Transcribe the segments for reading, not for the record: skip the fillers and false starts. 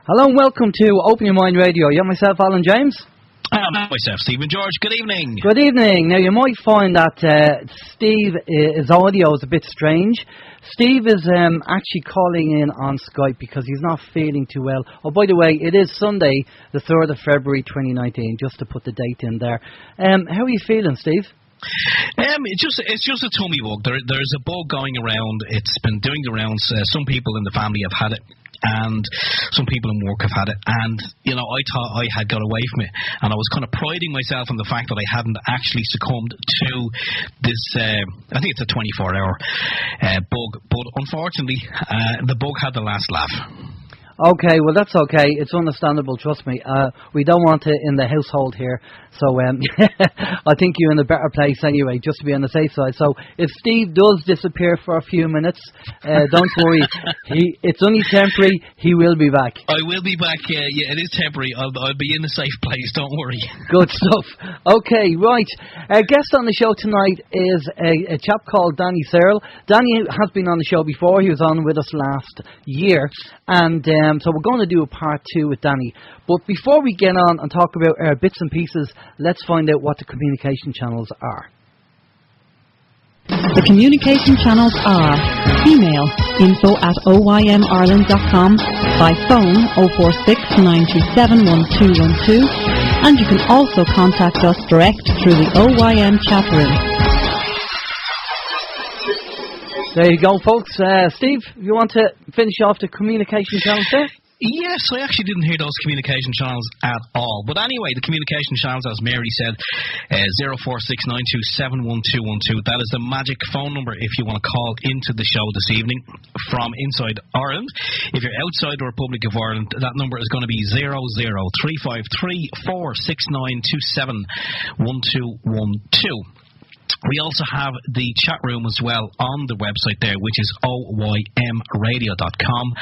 Hello and welcome to Open Your Mind Radio. You have myself, Alan James. And myself, Stephen George. Good evening. Good evening. Now, you might find that Steve's audio is a bit strange. Steve is actually calling in on Skype because he's not feeling too well. Oh, by the way, it is Sunday, the 3rd of February 2019, just to put the date in there. How are you feeling, Steve? It's just a tummy bug. There's a bug going around. It's been doing the rounds. Some people in the family have had it, and some people in work have had it. And, you know, I thought I had got away from it. And I was kind of priding myself on the fact that I hadn't actually succumbed to this, I think it's a 24-hour bug. But unfortunately, the bug had the last laugh. Okay, well, that's okay. It's understandable, trust me. We don't want it in the household here. So I think you're in a better place anyway, just to be on the safe side. So if Steve does disappear for a few minutes, don't worry. It's only temporary. He will be back. I will be back. Yeah, it is temporary. I'll be in a safe place. Don't worry. Good stuff. Okay, right. Our guest on the show tonight is a chap called Danny Searle. Danny has been on the show before. He was on with us last year. And so we're going to do a part 2 with Danny. But before we get on and talk about our bits and pieces, let's find out what the communication channels are. The communication channels are email info@oymireland.com, by phone 046 927 1212, and you can also contact us direct through the OYM chat room. There you go, folks. Steve, you want to finish off the communication channels there? Yes, I actually didn't hear those communication channels at all. But anyway, the communication channels, as Mary said, 04692711212. That is the magic phone number if you want to call into the show this evening from inside Ireland. If you're outside the Republic of Ireland, that number is going to be 003534692711212. We also have the chat room as well on the website there, which is OYMradio.com.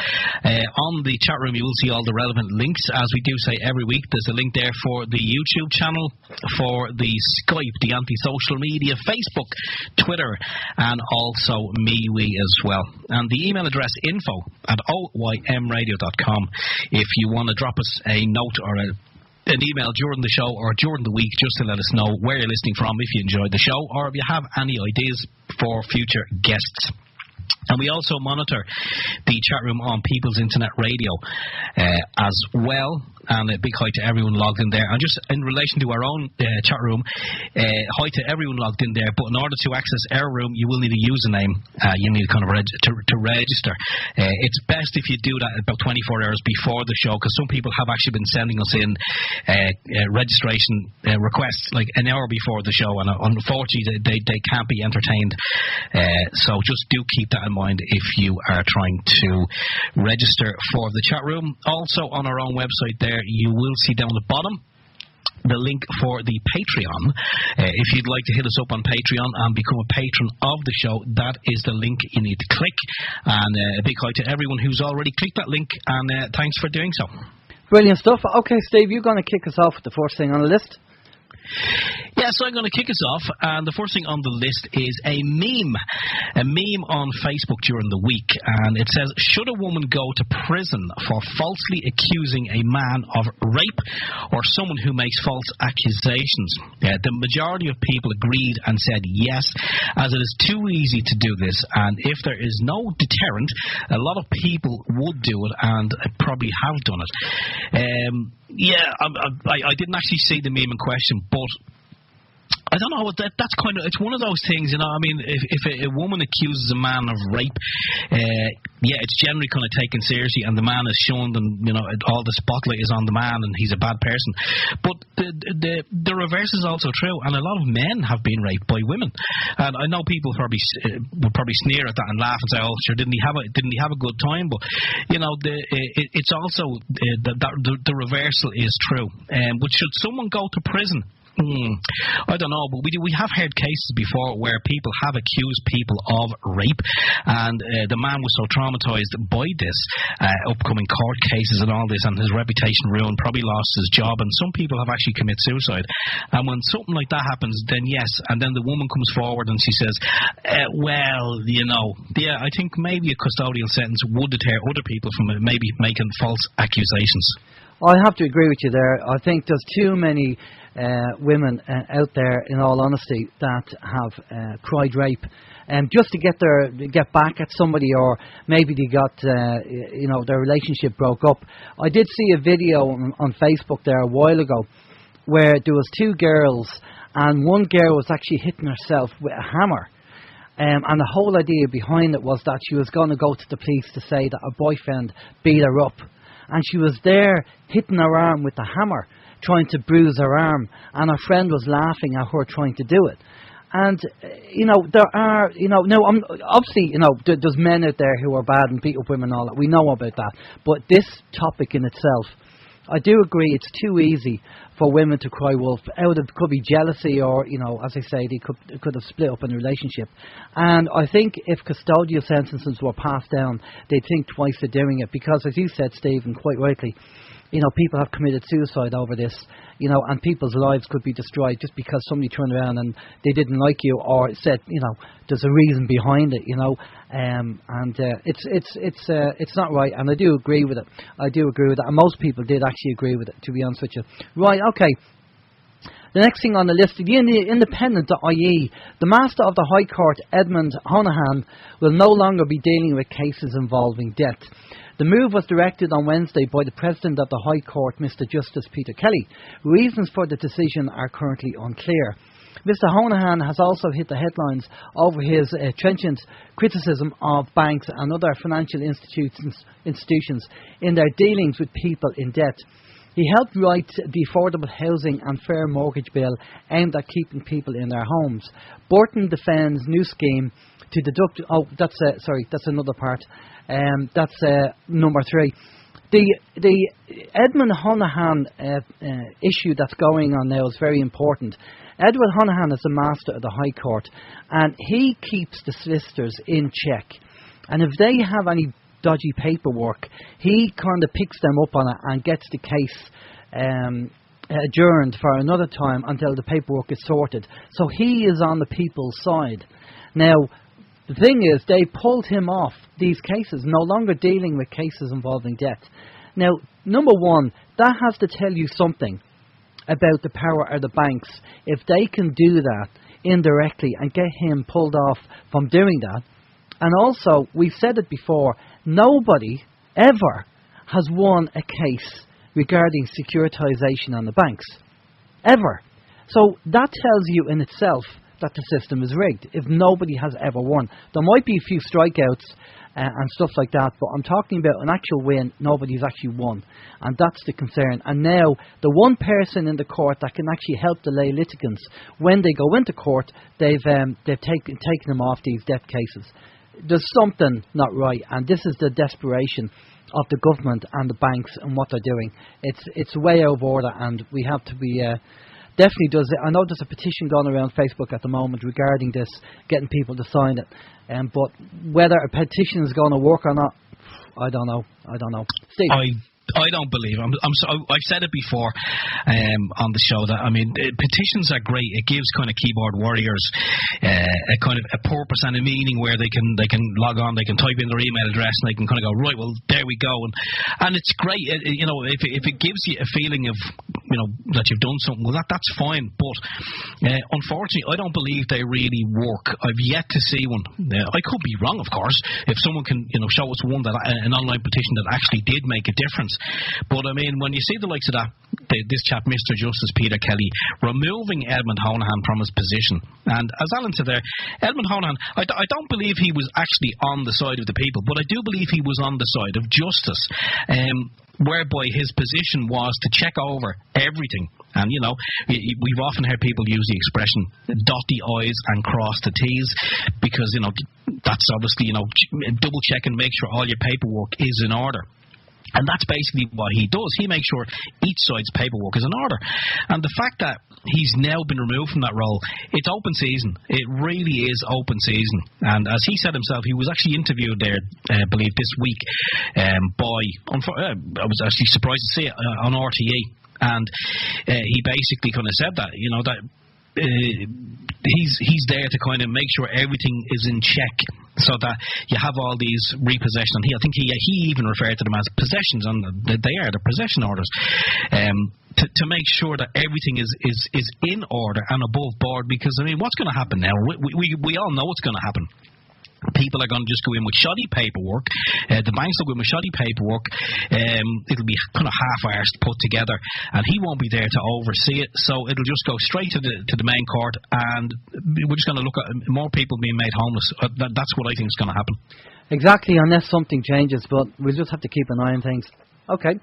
On the chat room, you will see all the relevant links. As we do say every week, there's a link there for the YouTube channel, for the Skype, the anti-social media, Facebook, Twitter, and also MeWe as well. And the email address, info@OYMradio.com, if you want to drop us a note or an email during the show or during the week, just to let us know where you're listening from, if you enjoyed the show, or if you have any ideas for future guests. And we also monitor the chat room on People's Internet Radio as well. And a big hi to everyone logged in there. And just in relation to our own chat room, hi to everyone logged in there. But in order to access our room, you will need a username. You need kind of to register. It's best if you do that about 24 hours before the show, because some people have actually been sending us in registration requests like an hour before the show, and unfortunately they can't be entertained. So just do keep that in mind if you are trying to register for the chat room. Also on our own website there, you will see down the bottom the link for the Patreon. If you'd like to hit us up on Patreon and become a patron of the show, that is the link you need to click. And a big hi to everyone who's already clicked that link, and thanks for doing so. Brilliant stuff. Okay, Steve, you're going to kick us off with the first thing on the list. Yeah, so I'm going to kick us off, and the first thing on the list is a meme on Facebook during the week, and it says, should a woman go to prison for falsely accusing a man of rape or someone who makes false accusations? The majority of people agreed and said yes, as it is too easy to do this, and if there is no deterrent, a lot of people would do it, and probably have done it. I didn't actually see the meme in question, but I don't know, that's kind of, it's one of those things, you know. I mean, if a woman accuses a man of rape, it's generally kind of taken seriously, and the man is shown them, you know, all the spotlight is on the man, and he's a bad person. But the reverse is also true, and a lot of men have been raped by women. And I know people would probably sneer at that and laugh and say, "Oh, sure, didn't he have a good time?" But you know, it's also the reversal is true. But should someone go to prison I don't know, but we have heard cases before where people have accused people of rape, and the man was so traumatised by this upcoming court cases and all this, and his reputation ruined, probably lost his job, and some people have actually committed suicide. And when something like that happens, then yes, and then the woman comes forward and she says, I think maybe a custodial sentence would deter other people from maybe making false accusations. I have to agree with you there. I think there's too many women out there, in all honesty, that have cried rape, just to get back at somebody, or maybe they got their relationship broke up. I did see a video on Facebook there a while ago where there was two girls, and one girl was actually hitting herself with a hammer. And the whole idea behind it was that she was going to go to the police to say that her boyfriend beat her up. And she was there hitting her arm with the hammer, trying to bruise her arm. And her friend was laughing at her trying to do it. And, there are, obviously, there's men out there who are bad and beat up women and all that. We know about that. But this topic in itself, I do agree it's too easy for women to cry wolf. It could be jealousy, or, as I say, they could have split up in a relationship. And I think if custodial sentences were passed down, they'd think twice of doing it. Because, as you said, Stephen, quite rightly, people have committed suicide over this, and people's lives could be destroyed just because somebody turned around and they didn't like you, or said, there's a reason behind it, it's not right, and I do agree with it. And most people did actually agree with it, to be honest with you. Right, okay. The next thing on the list, the Independent.ie, the Master of the High Court, Edmund Honohan, will no longer be dealing with cases involving debt. The move was directed on Wednesday by the President of the High Court, Mr. Justice Peter Kelly. Reasons for the decision are currently unclear. Mr. Honohan has also hit the headlines over his trenchant criticism of banks and other financial institutions in their dealings with people in debt. He helped write the Affordable Housing and Fair Mortgage Bill aimed at keeping people in their homes. Burton defends new scheme to deduct... that's another part. That's number 3. The Edmund Honohan issue that's going on now is very important. Edward Honohan is the Master of the High Court, and he keeps the solicitors in check. And if they have any dodgy paperwork, he kind of picks them up on it and gets the case adjourned for another time until the paperwork is sorted. So he is on the people's side. Now, the thing is, they pulled him off these cases, no longer dealing with cases involving debt. Now, number one, that has to tell you something about the power of the banks. If they can do that indirectly and get him pulled off from doing that. And also, we've said it before, nobody ever has won a case regarding securitisation on the banks. Ever. So that tells you in itself that the system is rigged, if nobody has ever won. There might be a few strikeouts and stuff like that, but I'm talking about an actual win. Nobody's actually won, and that's the concern. And now the one person in the court that can actually help the lay litigants when they go into court, they've taken them off these debt cases. There's something not right, and this is the desperation of the government and the banks and what they're doing. It's way out of order, and we have to be definitely does it. I know there's a petition going around Facebook at the moment regarding this, getting people to sign it. But whether a petition is going to work or not, I don't know. Steve? I don't believe. I've said it before on the show that, petitions are great. It gives kind of keyboard warriors a kind of a purpose and a meaning where they can log on, they can type in their email address, and they can kind of go, right, well, there we go, and it's great. If it gives you a feeling of that you've done something, well, that's fine. But unfortunately, I don't believe they really work. I've yet to see one. I could be wrong, of course. If someone can show us one that an online petition that actually did make a difference. But when you see the likes of that, this chap, Mr. Justice Peter Kelly, removing Edmund Honohan from his position, and as Alan said there, Edmund Honohan, I don't believe he was actually on the side of the people, but I do believe he was on the side of justice, whereby his position was to check over everything. And, we've often heard people use the expression dot the I's and cross the T's, because, that's obviously, double check and make sure all your paperwork is in order. And that's basically what he does. He makes sure each side's paperwork is in order. And the fact that he's now been removed from that role, it's open season. It really is open season. And as he said himself, he was actually interviewed there, I believe, this week I was actually surprised to see it on RTE. And he basically kind of said that, that he's there to kind of make sure everything is in check, so that you have all these repossession. And I think he even referred to them as possessions, and they are the possession orders, to make sure that everything is in order and above board. Because what's going to happen now? We all know what's going to happen. People are going to just go in with shoddy paperwork. The banks will go in with shoddy paperwork. It'll be kind of half-arsed put together, and he won't be there to oversee it. So it'll just go straight to the main court, and we're just going to look at more people being made homeless. That's what I think is going to happen. Exactly, unless something changes, but we'll just have to keep an eye on things. Okay.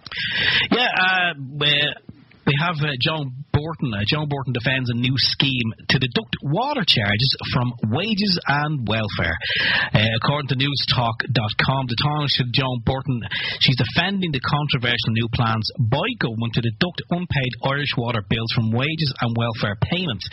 Yeah, we have John Borton. John Borton defends a new scheme to deduct water charges from wages and welfare. According to newstalk.com, the Taoiseach Joan Borton, she's defending the controversial new plans by government to deduct unpaid Irish water bills from wages and welfare payments.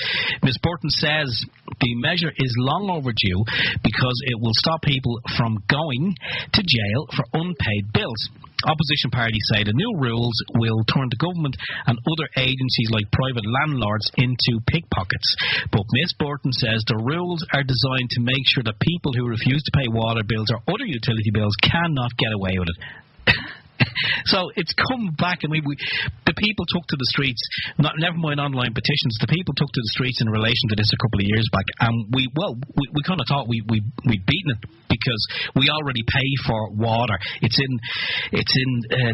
Ms Borton says the measure is long overdue because it will stop people from going to jail for unpaid bills. Opposition parties say the new rules will turn the government and other agencies like private landlords into pickpockets. But Ms Borton says the rules are designed to make sure that people who refuse to pay water bills or other utility bills cannot get away with it. So it's come back, and the people took to the streets, never mind online petitions, the people took to the streets in relation to this a couple of years back, and we kind of thought we'd beaten it, because we already pay for water. It's in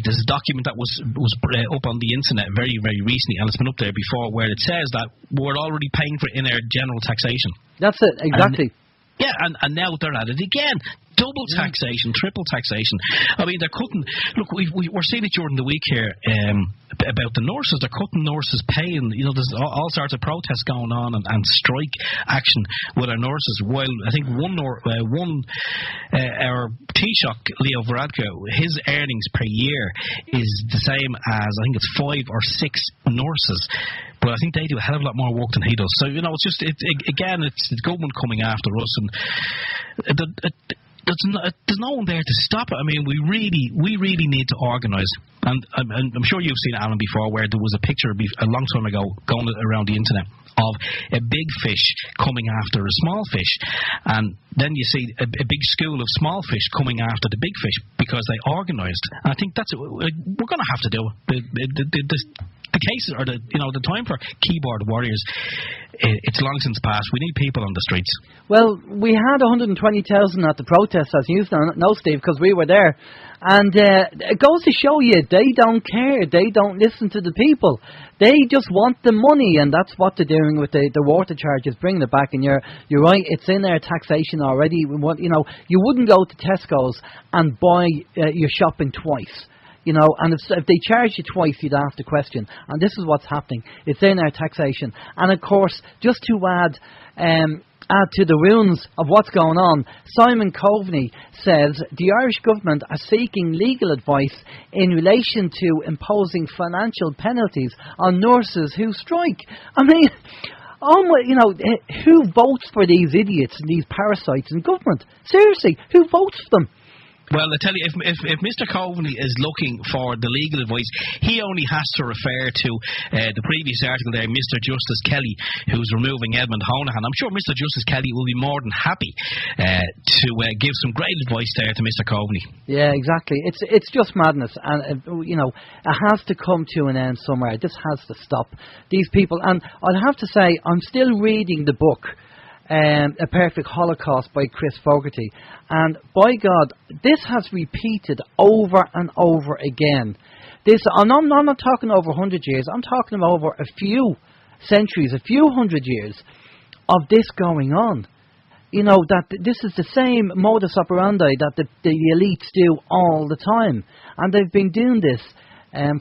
there's a document that was up on the internet very, very recently, and it's been up there before, where it says that we're already paying for it in our general taxation. That's it, exactly. And now they're at it again. Double taxation, triple taxation. They're cutting. Look, we're seeing it during the week here about the nurses. They're cutting nurses' pay, and there's all sorts of protests going on and strike action with our nurses. While I think our Taoiseach Leo Varadkar, his earnings per year is the same as, I think it's 5 or 6 nurses. But I think they do a hell of a lot more work than he does. So, it's just, it's the government coming after us, and there's no one there to stop it. We really need to organise. And I'm sure you've seen it, Alan, before, where there was a picture a long time ago going around the internet of a big fish coming after a small fish, and then you see a big school of small fish coming after the big fish because they organised. And I think that's what we're going to have to do. The cases, or the time for keyboard warriors, it's long since passed. We need people on the streets. Well, we had 120,000 at the protest, as you know, Steve, because we were there. And it goes to show you, they don't care. They don't listen to the people. They just want the money, and that's what they're doing with the water charges, bringing it back. And you're right, it's in their taxation already. You wouldn't go to Tesco's and buy your shopping twice. And if they charge you twice, you'd ask the question. And this is what's happening. It's in our taxation. And of course, just to add to the ruins of what's going on, Simon Coveney says the Irish government are seeking legal advice in relation to imposing financial penalties on nurses who strike. Who votes for these idiots and these parasites in government? Seriously, who votes for them? Well, I tell you, if Mr. Coveney is looking for the legal advice, he only has to refer to the previous article there, Mr. Justice Kelly, who's removing Edmund Honohan. I'm sure Mr. Justice Kelly will be more than happy to give some great advice there to Mr. Coveney. Yeah, exactly. It's just madness, and it has to come to an end somewhere. This has to stop. These people, and I'll have to say, I'm still reading the book, A Perfect Holocaust by Chris Fogarty, and by God, this has repeated over and over again. I'm not talking over 100 years, I'm talking about over a few centuries, a few hundred years of this going on. That this is the same modus operandi that the elites do all the time, and they've been doing this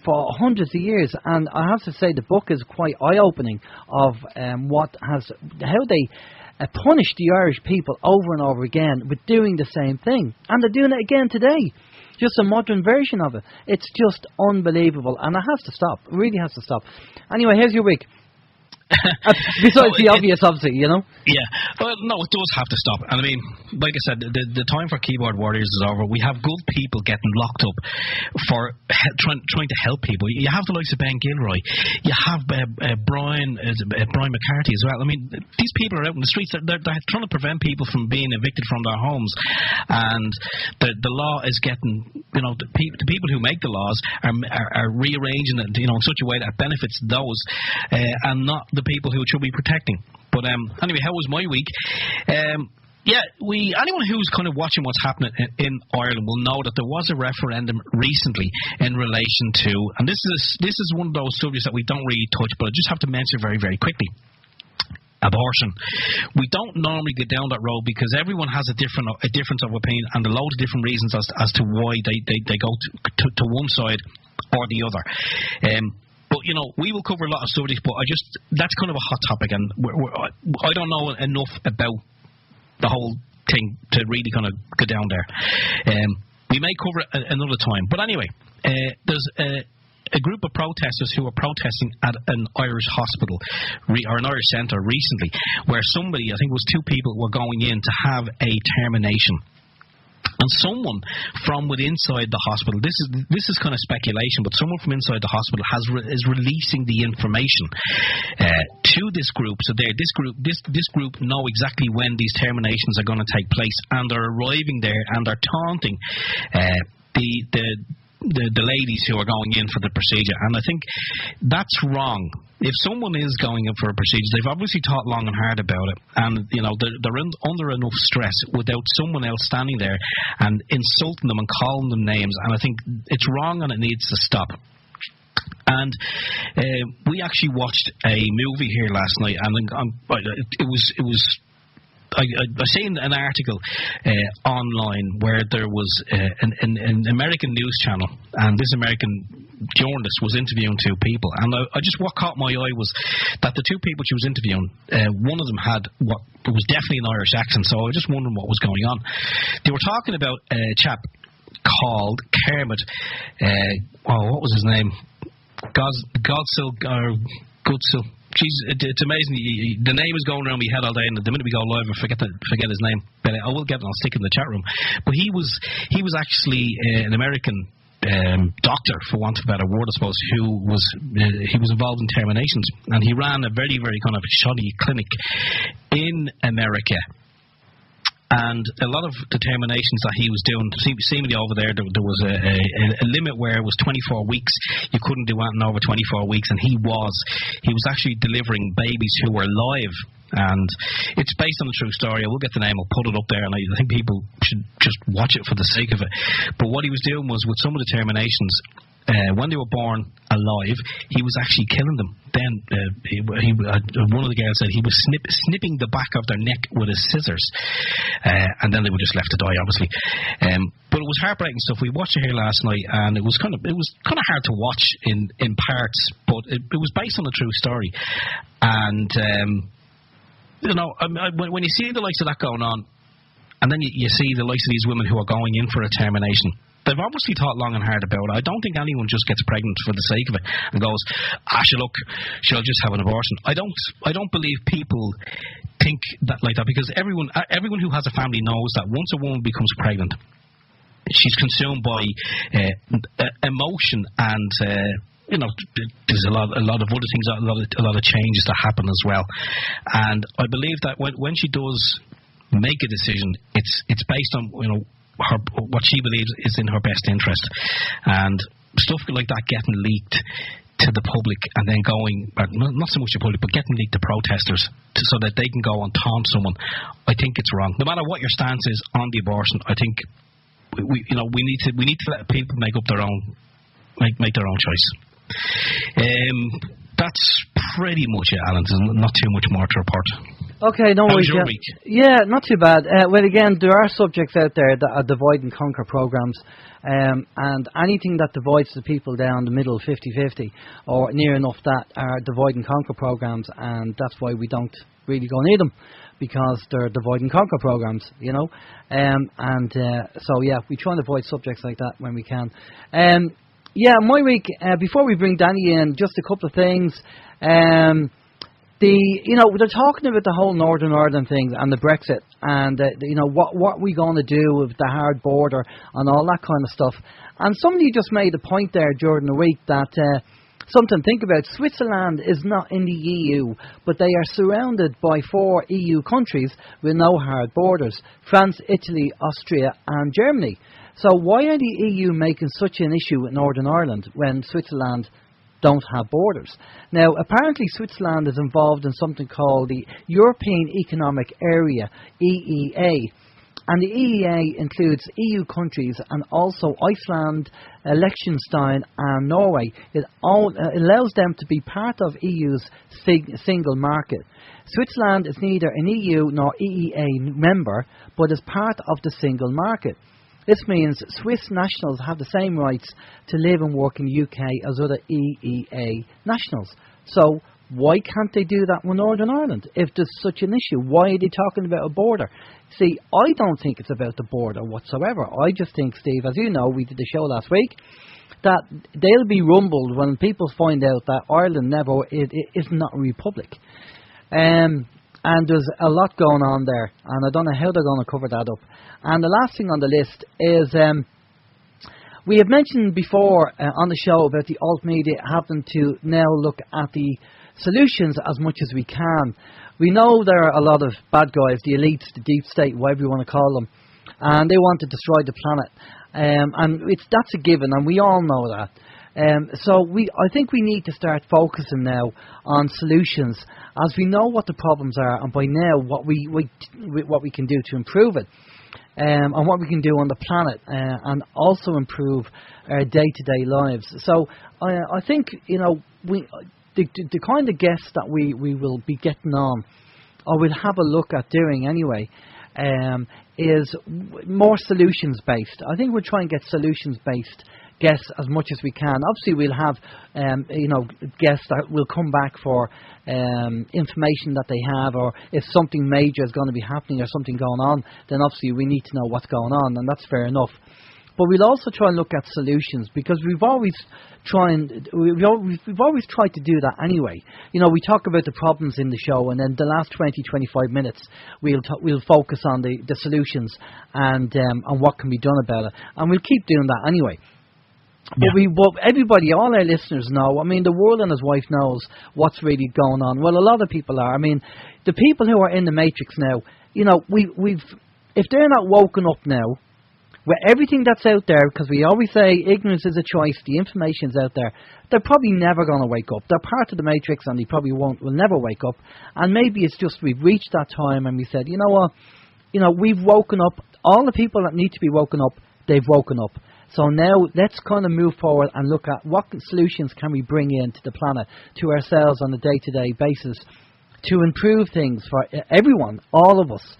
for hundreds of years. And I have to say, the book is quite eye-opening of how they punished the Irish people over and over again with doing the same thing. And they're doing it again today. just a modern version of it. It's just unbelievable, and it has to stop. It really has to stop. Anyway, here's your week. Besides the obvious, obviously, you know. Yeah, well, no, it does have to stop. And I mean, like I said, the time for keyboard warriors is over. We have good people getting locked up for trying to help people. You have the likes of Ben Gilroy. You have Brian McCarthy as well. I mean, these people are out in the streets. They're trying to prevent people from being evicted from their homes, and the law is getting, you know, the people who make the laws are rearranging it, you know, in such a way that benefits those and not the people who it should be protecting. But anyway, how was my week? Anyone who's kind of watching what's happening in Ireland will know that there was a referendum recently in relation to, and this is one of those subjects that we don't really touch, but I just have to mention very, very quickly. Abortion. We don't normally go down that road because everyone has a difference of opinion and a load of different reasons as to why they go to one side or the other. But, you know, we will cover a lot of subjects, but that's kind of a hot topic, and I don't know enough about the whole thing to really kind of go down there. We may cover it another time. But anyway, there's a group of protesters who are protesting at an Irish hospital or an Irish centre recently, where somebody, I think it was 2 people, were going in to have a termination. And someone from within inside the hospital, this is kind of speculation, but someone from inside the hospital is releasing the information to this group. So this group know exactly when these terminations are going to take place, and they're arriving there and they're taunting the ladies who are going in for the procedure. And I think that's wrong. If someone is going in for a procedure, they've obviously thought long and hard about it, and you know they're under enough stress without someone else standing there and insulting them and calling them names. And I think it's wrong and it needs to stop. And we actually watched a movie here last night, and it was. I seen an article online where there was an American news channel, and this American journalist was interviewing 2 people, and what caught my eye was that the 2 people she was interviewing, one of them had what was definitely an Irish accent, so I was just wondering what was going on. They were talking about a chap called Kermit, what was his name? Godsil. It's amazing. The name is going around my head all day, and the minute we go live, I forget his name. But I will get it. I'll stick it in the chat room. But he was actually an American doctor, for want of a better word, I suppose, who was involved in terminations, and he ran a very, very kind of shoddy clinic in America. And a lot of determinations that he was doing, seemingly over there was a limit where it was 24 weeks. You couldn't do anything over 24 weeks, and he was actually delivering babies who were live. And it's based on a true story. I will get the name, I'll put it up there, and I think people should just watch it for the sake of it. But what he was doing was, with some of the terminations, when they were born alive, he was actually killing them. Then one of the girls said he was snipping the back of their neck with his scissors, and then they were just left to die, obviously. But it was heartbreaking stuff. We watched it here last night, and it was kind of hard to watch in parts, but it was based on a true story. And you know, when you see the likes of that going on, and then you see the likes of these women who are going in for a termination, they've obviously thought long and hard about it. I don't think anyone just gets pregnant for the sake of it and goes, she'll just have an abortion. I don't believe people think that like that, because everyone who has a family knows that once a woman becomes pregnant, she's consumed by emotion and you know, there's a lot of other things, a lot of changes that happen as well. And I believe that when she does make a decision, it's based on, you know, what she believes is in her best interest. And stuff like that getting leaked to the public and then going, not so much the public, but getting leaked to protesters so that they can go and taunt someone, I think it's wrong. No matter what your stance is on the abortion, I think we need to let people make up their own choice. That's pretty much it, Alan. There's not too much more to report. Okay, no How worries. was your week? Yeah, not too bad. Well, again, there are subjects out there that are divide and conquer programs, and anything that divides the people down the middle, 50-50, or near enough that, are divide and conquer programs, and that's why we don't really go near them, because they're divide and conquer programs, you know. So, yeah, we try and avoid subjects like that when we can. Yeah, my week, before we bring Danny in, just a couple of things. They're talking about the whole Northern Ireland thing and the Brexit, and what we going to do with the hard border and all that kind of stuff. And somebody just made a point there during the week that something to think about. Switzerland is not in the EU, but they are surrounded by 4 EU countries with no hard borders: France, Italy, Austria, and Germany. So why are the EU making such an issue with Northern Ireland when Switzerland don't have borders? Now, apparently Switzerland is involved in something called the European Economic Area, EEA. And the EEA includes EU countries and also Iceland, Liechtenstein and Norway. It allows them to be part of EU's single market. Switzerland is neither an EU nor EEA member, but is part of the single market. This means Swiss nationals have the same rights to live and work in the UK as other EEA nationals. So why can't they do that with Northern Ireland? If there's such an issue, why are they talking about a border? See, I don't think it's about the border whatsoever. I just think, Steve, as you know, we did the show last week, that they'll be rumbled when people find out that Ireland is not a republic. And there's a lot going on there, and I don't know how they're going to cover that up. And the last thing on the list is, we have mentioned before on the show about the alt media having to now look at the solutions as much as we can. We know there are a lot of bad guys, the elites, the deep state, whatever you want to call them, and they want to destroy the planet. And that's a given, and we all know that. So I think we need to start focusing now on solutions, as we know what the problems are, and by now what we can do to improve it, and what we can do on the planet, and also improve our day-to-day lives. So I think the kind of guests that we will be getting on, or we'll have a look at doing anyway, is more solutions based. I think we'll try and get solutions based guests as much as we can. Obviously, we'll have guests that will come back for information that they have, or if something major is going to be happening or something going on, then obviously we need to know what's going on, and that's fair enough. But we'll also try and look at solutions, because we've always tried to do that anyway. We talk about the problems in the show, and then the last 20-25 minutes we'll focus on the solutions and what can be done about it, and we'll keep doing that anyway. But everybody, all our listeners know, I mean, the world and his wife knows what's really going on. Well, a lot of people are. I mean, the people who are in the matrix now, if they're not woken up now, with everything that's out there, because we always say ignorance is a choice, the information's out there, they're probably never going to wake up. They're part of the matrix, and they probably will never wake up. And maybe it's just we've reached that time and we said, you know what, we've woken up. All the people that need to be woken up, they've woken up. So now let's kind of move forward and look at what solutions can we bring into the planet, to ourselves on a day-to-day basis, to improve things for everyone, all of us.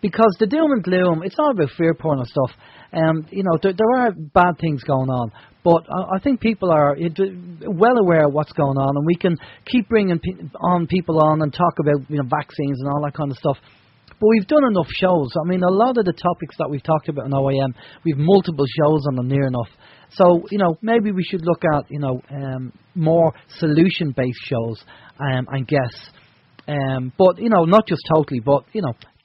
Because the doom and gloom, it's all about fear porn and stuff. There are bad things going on, but I think people are well aware of what's going on, and we can keep bringing people on and talk about vaccines and all that kind of stuff. But we've done enough shows. I mean, a lot of the topics that we've talked about in OYM, we've multiple shows on them near enough. So, maybe we should look at, more solution-based shows and guests. But, not just totally, but,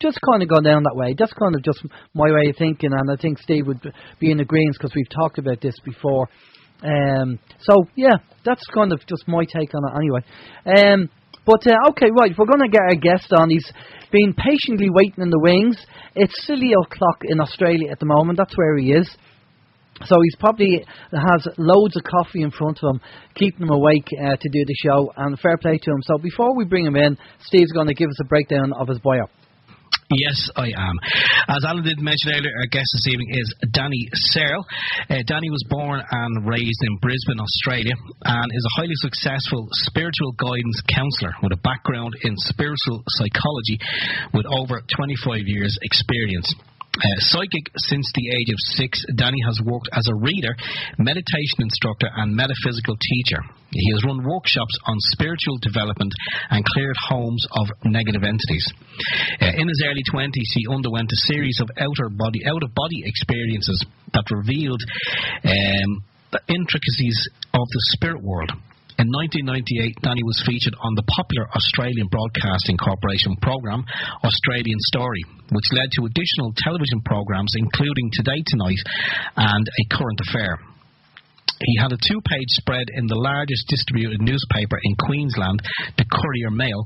just kind of go down that way. That's kind of just my way of thinking, and I think Steve would be in agreement, because we've talked about this before. So, yeah, that's kind of just my take on it anyway. Okay, right, we're going to get our guest on. He's been patiently waiting in the wings. It's 3:00 in Australia at the moment. That's where he is. So he's probably has loads of coffee in front of him, keeping him awake to do the show, and fair play to him. So before we bring him in, Steve's going to give us a breakdown of his bio. Yes, I am. As Alan did mention earlier, our guest this evening is Danny Searle. Danny was born and raised in Brisbane, Australia, and is a highly successful spiritual guidance counsellor with a background in spiritual psychology with over 25 years' experience. Psychic since the age of 6, Danny has worked as a reader, meditation instructor and metaphysical teacher. He has run workshops on spiritual development and cleared homes of negative entities. In his early 20s, he underwent a series of out-of-body experiences that revealed the intricacies of the spirit world. In 1998, Danny was featured on the popular Australian Broadcasting Corporation programme Australian Story, which led to additional television programmes including Today Tonight and A Current Affair. He had a 2-page spread in the largest distributed newspaper in Queensland, the Courier Mail,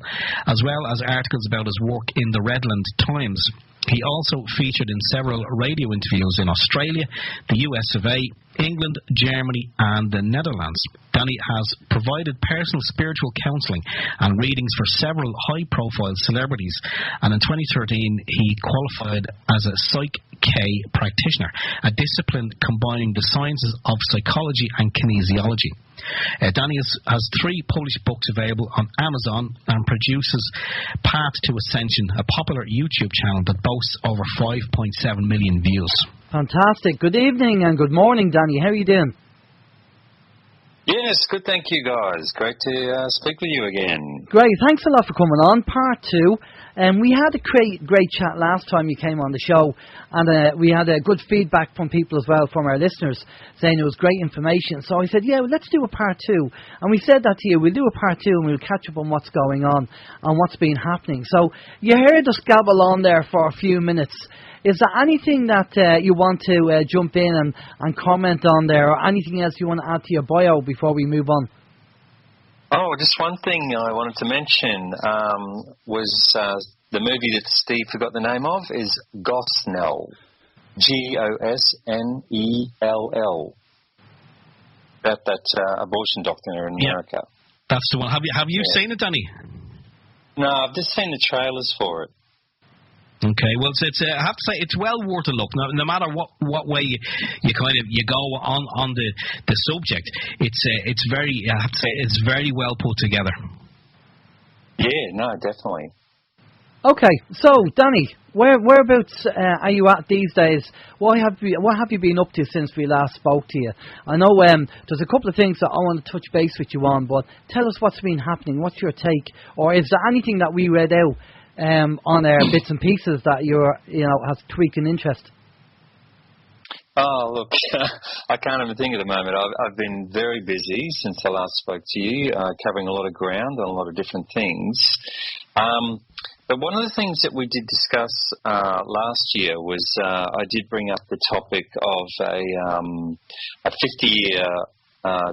as well as articles about his work in the Redland Times. He also featured in several radio interviews in Australia, the US of A, England, Germany and the Netherlands. Danny has provided personal spiritual counselling and readings for several high-profile celebrities, and in 2013 he qualified as a Psych K practitioner, a discipline combining the sciences of psychology and kinesiology. Danny has 3 published books available on Amazon and produces Path to Ascension, a popular YouTube channel that boasts over 5.7 million views. Fantastic. Good evening and good morning, Danny. How are you doing? Yes, good, thank you guys. Great to speak with you again. Great, thanks a lot for coming on. Part 2. We had a great chat last time you came on the show, and we had good feedback from people as well, from our listeners, saying it was great information. So I said, yeah, well, let's do a part 2. And we said that to you, we'll do a part 2 and we'll catch up on what's going on and what's been happening. So you heard us gabble on there for a few minutes. Is there anything that you want to jump in and comment on there, or anything else you want to add to your bio before we move on? Oh, just one thing I wanted to mention was the movie that Steve forgot the name of is Gosnell. Gosnell. About that abortion doctor in America. That's the one. Have you seen it, Danny? No, I've just seen the trailers for it. Okay, well, it's I have to say it's well worth a look. No matter what way you go on the subject, it's very, I have to say, it's very well put together. Yeah, no, definitely. Okay, so Danny, whereabouts are you at these days? What have you been up to since we last spoke to you? I know there's a couple of things that I want to touch base with you on, but tell us what's been happening. What's your take, or is there anything that we read out on our bits and pieces that has tweaking interest? Oh, look, I can't even think at the moment. I've been very busy since I last spoke to you, covering a lot of ground on a lot of different things. But one of the things that we did discuss last year was I did bring up the topic of a 50-year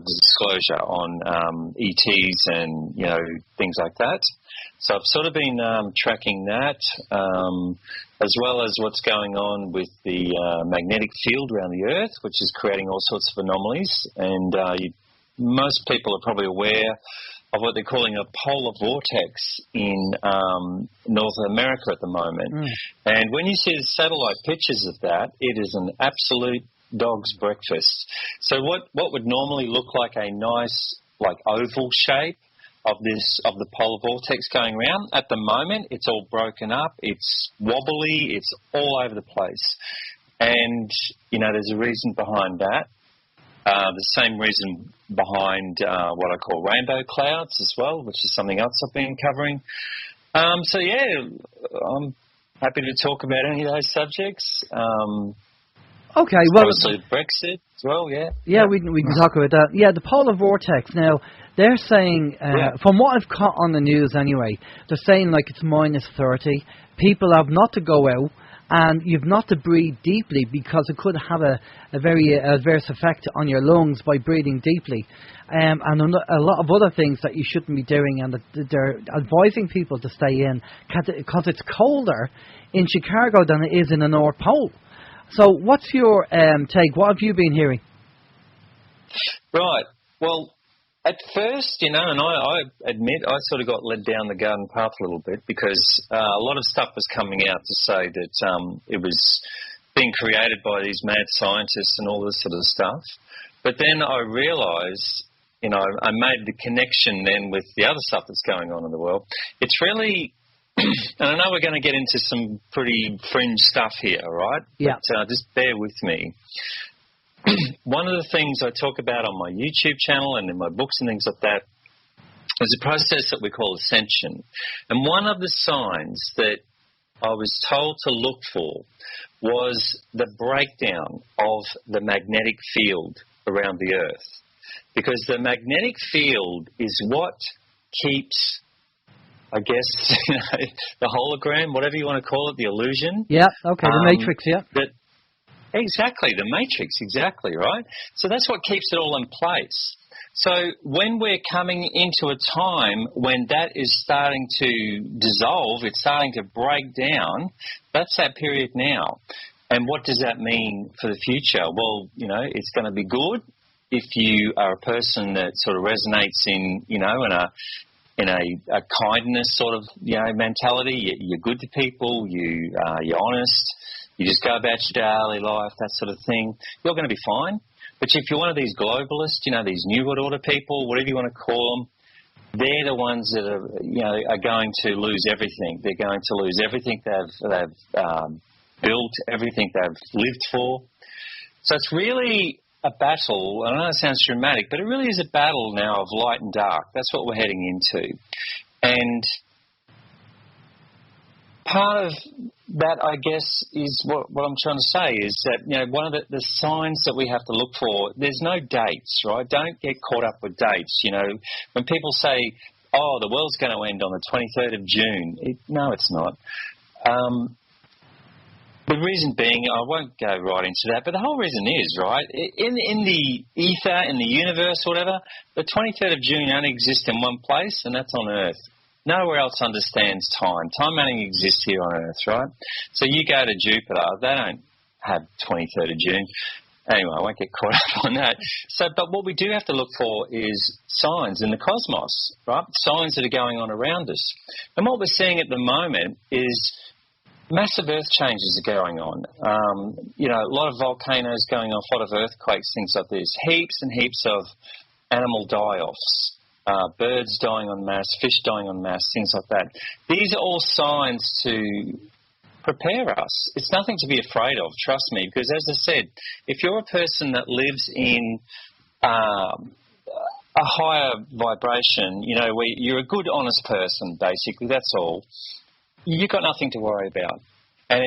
disclosure on ETs and things like that. So I've sort of been tracking that, as well as what's going on with the magnetic field around the Earth, which is creating all sorts of anomalies. And most people are probably aware of what they're calling a polar vortex in North America at the moment. Mm. And when you see the satellite pictures of that, it is an absolute dog's breakfast. So what would normally look like a nice, oval shape of the polar vortex going around, at the moment it's all broken up, it's wobbly, it's all over the place. And, there's a reason behind that. The same reason behind what I call rainbow clouds as well, which is something else I've been covering. I'm happy to talk about any of those subjects. Okay, well, obviously Brexit as well, yeah. Yeah, we can talk about that. Yeah, the polar vortex. Now, they're saying, from what I've caught on the news anyway, they're saying it's minus 30. People have not to go out, and you've not to breathe deeply because it could have a very adverse effect on your lungs by breathing deeply. And a lot of other things that you shouldn't be doing, and they're advising people to stay in because it's colder in Chicago than it is in the North Pole. So what's your take? What have you been hearing? Right. Well, At first, and I admit I sort of got led down the garden path a little bit because a lot of stuff was coming out to say that it was being created by these mad scientists and all this sort of stuff. But then I realised, I made the connection then with the other stuff that's going on in the world. It's really, and I know we're going to get into some pretty fringe stuff here, right? Yeah. But just bear with me. One of the things I talk about on my YouTube channel and in my books and things like that is a process that we call ascension. And one of the signs that I was told to look for was the breakdown of the magnetic field around the Earth. Because the magnetic field is what keeps, I guess, the hologram, whatever you want to call it, the illusion. Yeah, okay, the matrix, yeah. Exactly, the matrix, exactly, right? So that's what keeps it all in place. So when we're coming into a time when that is starting to dissolve, it's starting to break down, that's that period now. And what does that mean for the future? Well, it's going to be good if you are a person that sort of resonates in a kindness sort of, mentality. You're good to people, you're honest. You just go about your daily life, that sort of thing. You're going to be fine. But if you're one of these globalists, these New World Order people, whatever you want to call them, they're the ones that are going to lose everything. They're going to lose everything they've built, everything they've lived for. So it's really a battle. I know it sounds dramatic, but it really is a battle now of light and dark. That's what we're heading into. And part of that, I guess, is what I'm trying to say is that, one of the signs that we have to look for, there's no dates, right? Don't get caught up with dates. When people say, oh, the world's going to end on the 23rd of June, no, it's not. The reason being, I won't go right into that, but the whole reason is, right, in the ether, in the universe, whatever, the 23rd of June only exists in one place, and that's on Earth. Nowhere else understands time. Time only exists here on Earth, right? So you go to Jupiter, they don't have 23rd of June. Anyway, I won't get caught up on that. But what we do have to look for is signs in the cosmos, right? Signs that are going on around us. And what we're seeing at the moment is massive earth changes are going on. A lot of volcanoes going off, a lot of earthquakes, things like this. Heaps and heaps of animal die-offs. Birds dying en masse, fish dying en masse, things like that. These are all signs to prepare us. It's nothing to be afraid of, trust me, because as I said, if you're a person that lives in a higher vibration, where you're a good, honest person, basically, that's all, you've got nothing to worry about. And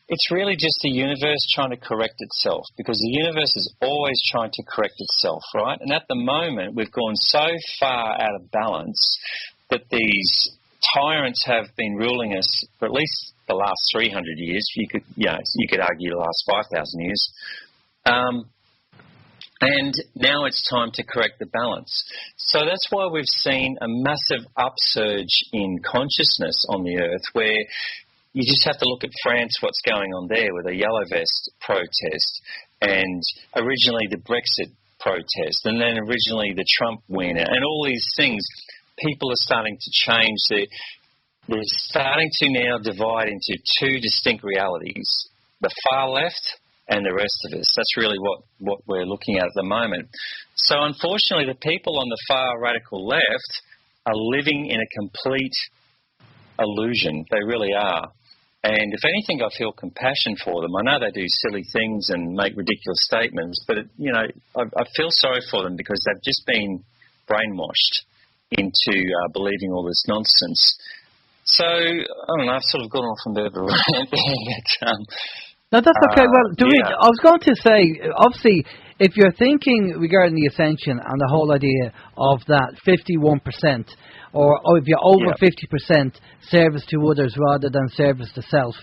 it's really just the universe trying to correct itself, because the universe is always trying to correct itself, right? And at the moment, we've gone so far out of balance that these tyrants have been ruling us for at least the last 300 years. You could argue the last 5,000 years. And now it's time to correct the balance. So that's why we've seen a massive upsurge in consciousness on the Earth, where you just have to look at France, what's going on there with a yellow vest protest, and originally the Brexit protest, and then originally the Trump win, and all these things. People are starting to change. They're starting to now divide into two distinct realities, the far left and the rest of us. That's really what we're looking at the moment. So unfortunately, the people on the far radical left are living in a complete illusion. They really are. And if anything, I feel compassion for them. I know they do silly things and make ridiculous statements, but, I feel sorry for them because they've just been brainwashed into believing all this nonsense. So, I don't know, I've sort of gone off on a bit of a rant there. No, that's okay. Well, I was going to say, obviously, if you're thinking regarding the ascension and the whole idea of that 51%, or if you're over 50% service to others rather than service to self,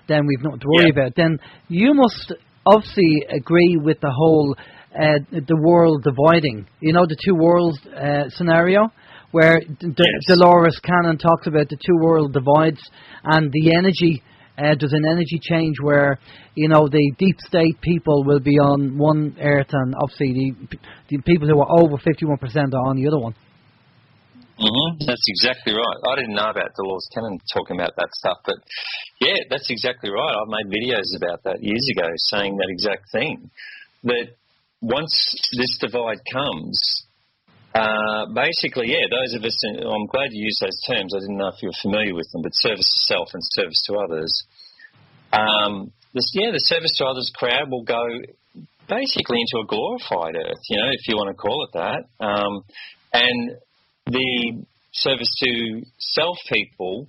then we've nothing to worry about. Then you must obviously agree with the whole the world dividing, the two worlds scenario, where Dolores Cannon talks about the two world divides and the energy There's an energy change where, the deep state people will be on one Earth, and obviously the people who are over 51% are on the other one. Mm-hmm. That's exactly right. I didn't know about Dolores Cannon talking about that stuff, but yeah, that's exactly right. I've made videos about that years ago saying that exact thing, that once this divide comes, basically, those of us, I'm glad you used those terms, I didn't know if you were familiar with them, but service to self and service to others. The service to others crowd will go basically into a glorified Earth, if you want to call it that. And the service to self people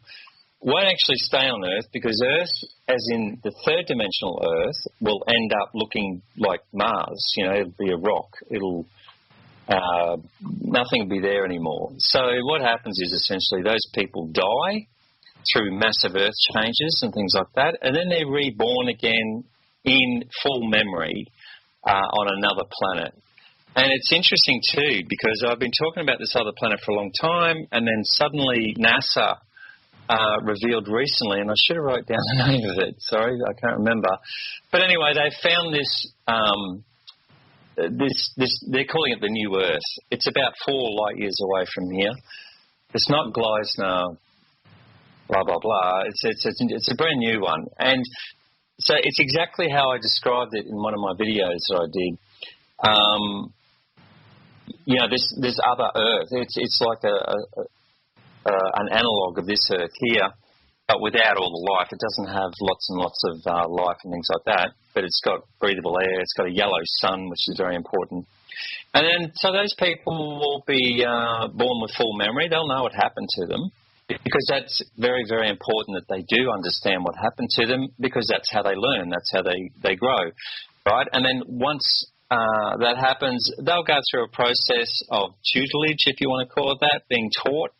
won't actually stay on Earth, because Earth, as in the third dimensional Earth, will end up looking like Mars. It'll be a rock. Nothing will be there anymore. So what happens is essentially those people die through massive Earth changes and things like that, and then they're reborn again in full memory on another planet. And it's interesting too, because I've been talking about this other planet for a long time, and then suddenly NASA revealed recently, and I should have wrote down the name of it. Sorry, I can't remember. But anyway, they found this. They're calling it the New Earth. It's about 4 light years away from here. It's not Gleisner, blah blah blah. It's a brand new one, and so it's exactly how I described it in one of my videos that I did. This other Earth. It's like an analogue of this Earth here, but without all the life. It doesn't have lots and lots of life and things like that, but it's got breathable air. It's got a yellow sun, which is very important. And then, so those people will be born with full memory. They'll know what happened to them, because that's very, very important that they do understand what happened to them, because that's how they learn. That's how they grow, right? And then once that happens, they'll go through a process of tutelage, if you want to call it that, being taught.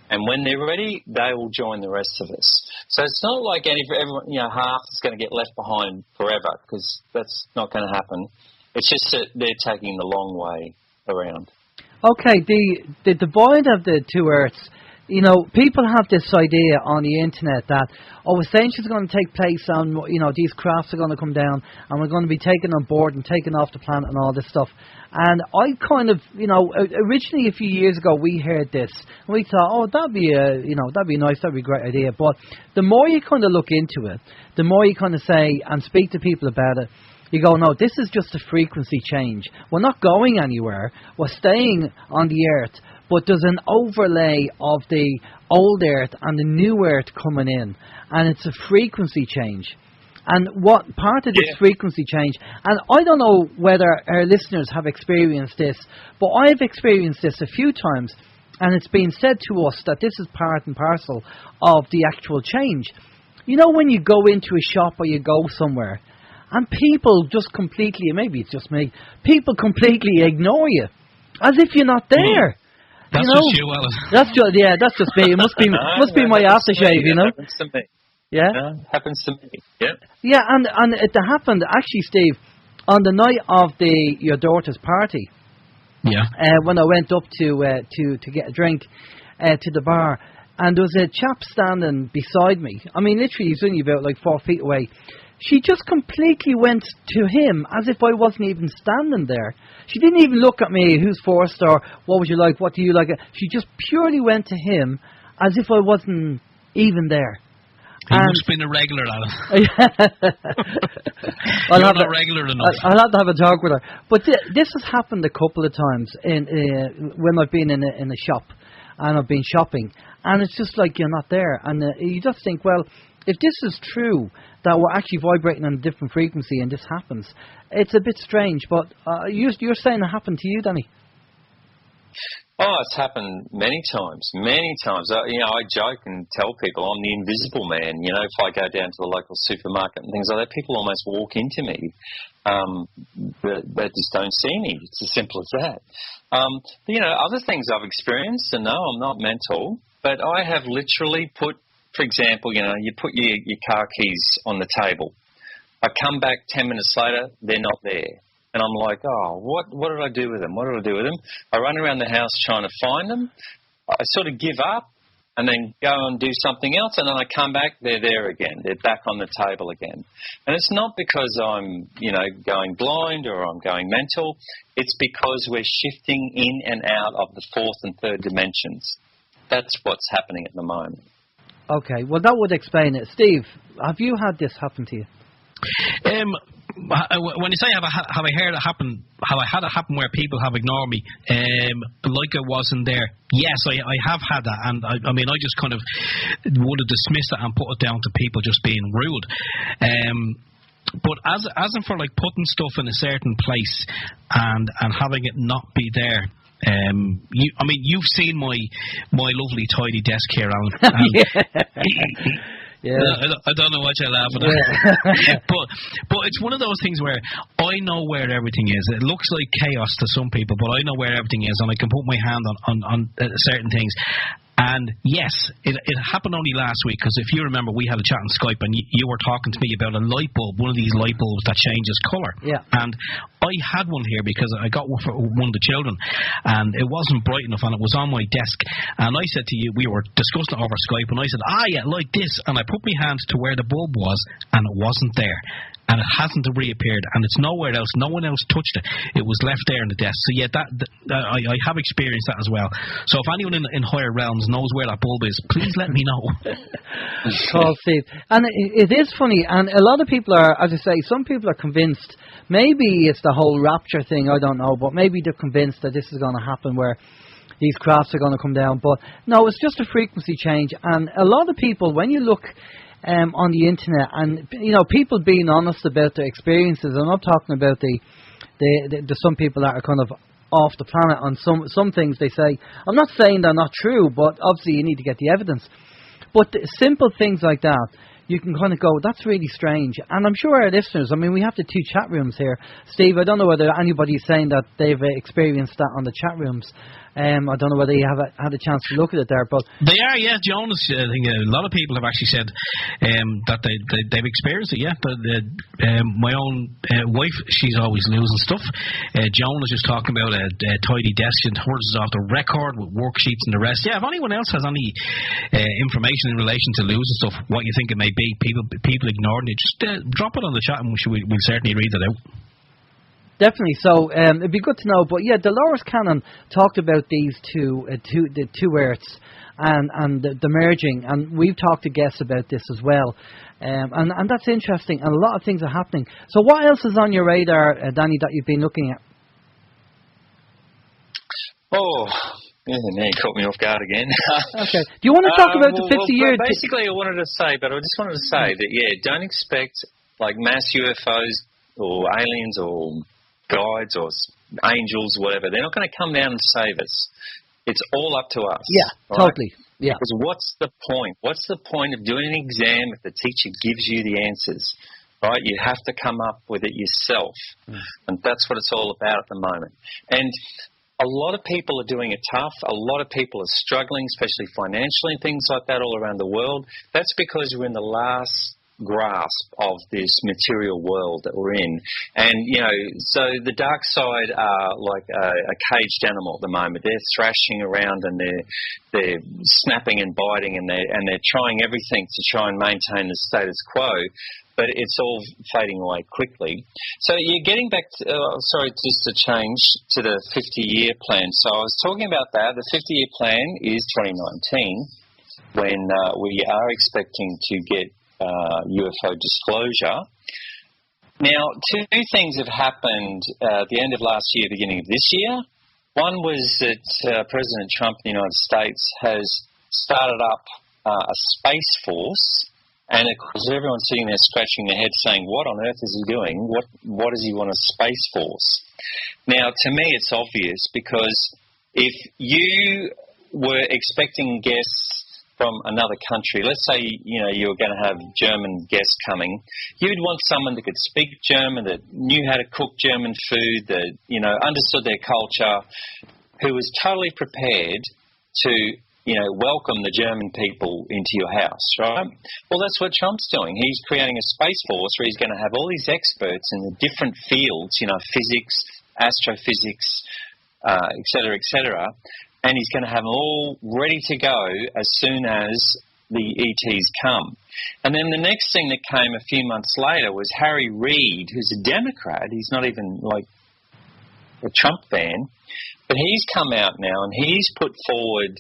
And when they're ready, they will join the rest of us. So it's not like everyone, half is going to get left behind forever, because that's not going to happen. It's just that they're taking the long way around. Okay, the divide of the two Earths, people have this idea on the internet that, ascension is going to take place on, these crafts are going to come down and we're going to be taken on board and taken off the planet and all this stuff. And I kind of, originally a few years ago we heard this and we thought, that'd be nice, that'd be a great idea. But the more you kind of look into it, the more you kind of say and speak to people about it, you go, no, this is just a frequency change. We're not going anywhere. We're staying on the Earth. But there's an overlay of the old Earth and the new Earth coming in. And it's a frequency change. And what part of this frequency change, and I don't know whether our listeners have experienced this, but I've experienced this a few times, and it's been said to us that this is part and parcel of the actual change. When you go into a shop or you go somewhere, and people just completely, maybe it's just me, people completely ignore you, as if you're not there. That's just you, Alan. That's just me. It must be my aftershave, Happens to me. Yeah? Happens to me. Yeah. Yeah, and it happened, actually, Steve, on the night of your daughter's party. Yeah. When I went up to get a drink to the bar, and there was a chap standing beside me. I mean, literally, he's only about 4 feet away. She just completely went to him as if I wasn't even standing there. She didn't even look at me, who's first, or what would you like, what do you like. She just purely went to him as if I wasn't even there. He must have been a regular, Alan. You're not regular enough. I'll have to have a talk with her. But this has happened a couple of times when I've been in a shop and I've been shopping. And it's just like you're not there. And you just think, well, if this is true, that we're actually vibrating on a different frequency and this happens, it's a bit strange. But you're saying it happened to you, Danny? Oh, it's happened many times, many times. I joke and tell people I'm the invisible man. If I go down to the local supermarket and things like that, people almost walk into me. They just don't see me. It's as simple as that. Other things I've experienced, and no, I'm not mental, but I have literally put, for example, you put your car keys on the table. I come back 10 minutes later, they're not there. And I'm like, what did I do with them? What did I do with them? I run around the house trying to find them. I sort of give up. and then go and do something else, and then I come back, they're there again. They're back on the table again. And it's not because I'm, going blind or I'm going mental. It's because we're shifting in and out of the fourth and third dimensions. That's what's happening at the moment. Okay, well, that would explain it. Steve, have you had this happen to you? When you say have I heard it happen, have I had it happen where people have ignored me, like I wasn't there? Yes, I have had that, and I mean I just kind of would have dismissed it and put it down to people just being rude. But as in for like putting stuff in a certain place and having it not be there. You've seen my lovely tidy desk here, Alan. Yeah. I don't know what you're laughing at. But it's one of those things where I know where everything is. It looks like chaos to some people, but I know where everything is, and I can put my hand on certain things. And yes, it happened only last week, because if you remember, we had a chat on Skype, and you were talking to me about a light bulb, one of these light bulbs that changes colour. Yeah. And I had one here because I got one for one of the children, and it wasn't bright enough, and it was on my desk. And I said to you, we were discussing it over Skype, and I said, yeah, like this. And I put my hand to where the bulb was, and it wasn't there. And it hasn't reappeared, and it's nowhere else. No one else touched it. It was left there on the desk. So yeah, I have experienced that as well. So if anyone in higher realms knows where that bulb is, please let me know. Call Steve. And it is funny, and a lot of people are, as I say, some people are convinced. Maybe it's the whole rapture thing. I don't know, but maybe they're convinced that this is going to happen, where these crafts are going to come down. But no, it's just a frequency change. And a lot of people, when you look on the internet, and people being honest about their experiences. I'm not talking about the some people that are kind of off the planet on some things they say. I'm not saying they're not true, but obviously you need to get the evidence. But the simple things like that, you can kind of go, that's really strange. And I'm sure our listeners, we have the two chat rooms here. Steve, I don't know whether anybody's saying that they've experienced that on the chat rooms. I don't know whether you have had a chance to look at it there, but they are, yeah. Jonas, I think a lot of people have actually said that they've experienced it. Yeah, my own wife, she's always losing stuff. Joan was just talking about a tidy desk, and hers is off the record with worksheets and the rest. Yeah, if anyone else has any information in relation to losing stuff, what you think it may be, people ignoring it, just drop it on the chat, and we'll certainly read it out. Definitely. So it'd be good to know. But yeah, Dolores Cannon talked about these the two Earths and the merging, and we've talked to guests about this as well. And that's interesting, and a lot of things are happening. So what else is on your radar, Danny, that you've been looking at? Oh, yeah, now you caught me off guard again. Okay. Do you want to talk about the 50 years? Basically, I just wanted to say that, yeah, don't expect like mass UFOs or aliens or guides or angels, whatever. They're not going to come down and save us. It's all up to us. Yeah, right? Totally. Yeah. Because what's the point? What's the point of doing an exam if the teacher gives you the answers? Right? You have to come up with it yourself. And that's what it's all about at the moment. And a lot of people are doing it tough. A lot of people are struggling, especially financially and things like that all around the world. That's because we're in the last grasp of this material world that we're in. And, so the dark side are like a caged animal at the moment. They're thrashing around, and they're snapping and biting, and they're trying everything to try and maintain the status quo, but it's all fading away quickly. So you're getting back to, just to change to the 50-year plan. So I was talking about that. The 50-year plan is 2019, when we are expecting to get UFO disclosure. Now, two things have happened at the end of last year, beginning of this year. One was that President Trump in the United States has started up a space force, and of course everyone's sitting there scratching their head saying, what on earth is he doing? What does he want a space force? Now, to me it's obvious, because if you were expecting guests from another country, let's say, you were going to have German guests coming, you'd want someone that could speak German, that knew how to cook German food, that, understood their culture, who was totally prepared to, welcome the German people into your house, right? Well, that's what Trump's doing. He's creating a space force where he's going to have all these experts in the different fields, physics, astrophysics, et cetera, and he's going to have them all ready to go as soon as the ETs come. And then the next thing that came a few months later was Harry Reid, who's a Democrat. He's not even like a Trump fan, but he's come out now and he's put forward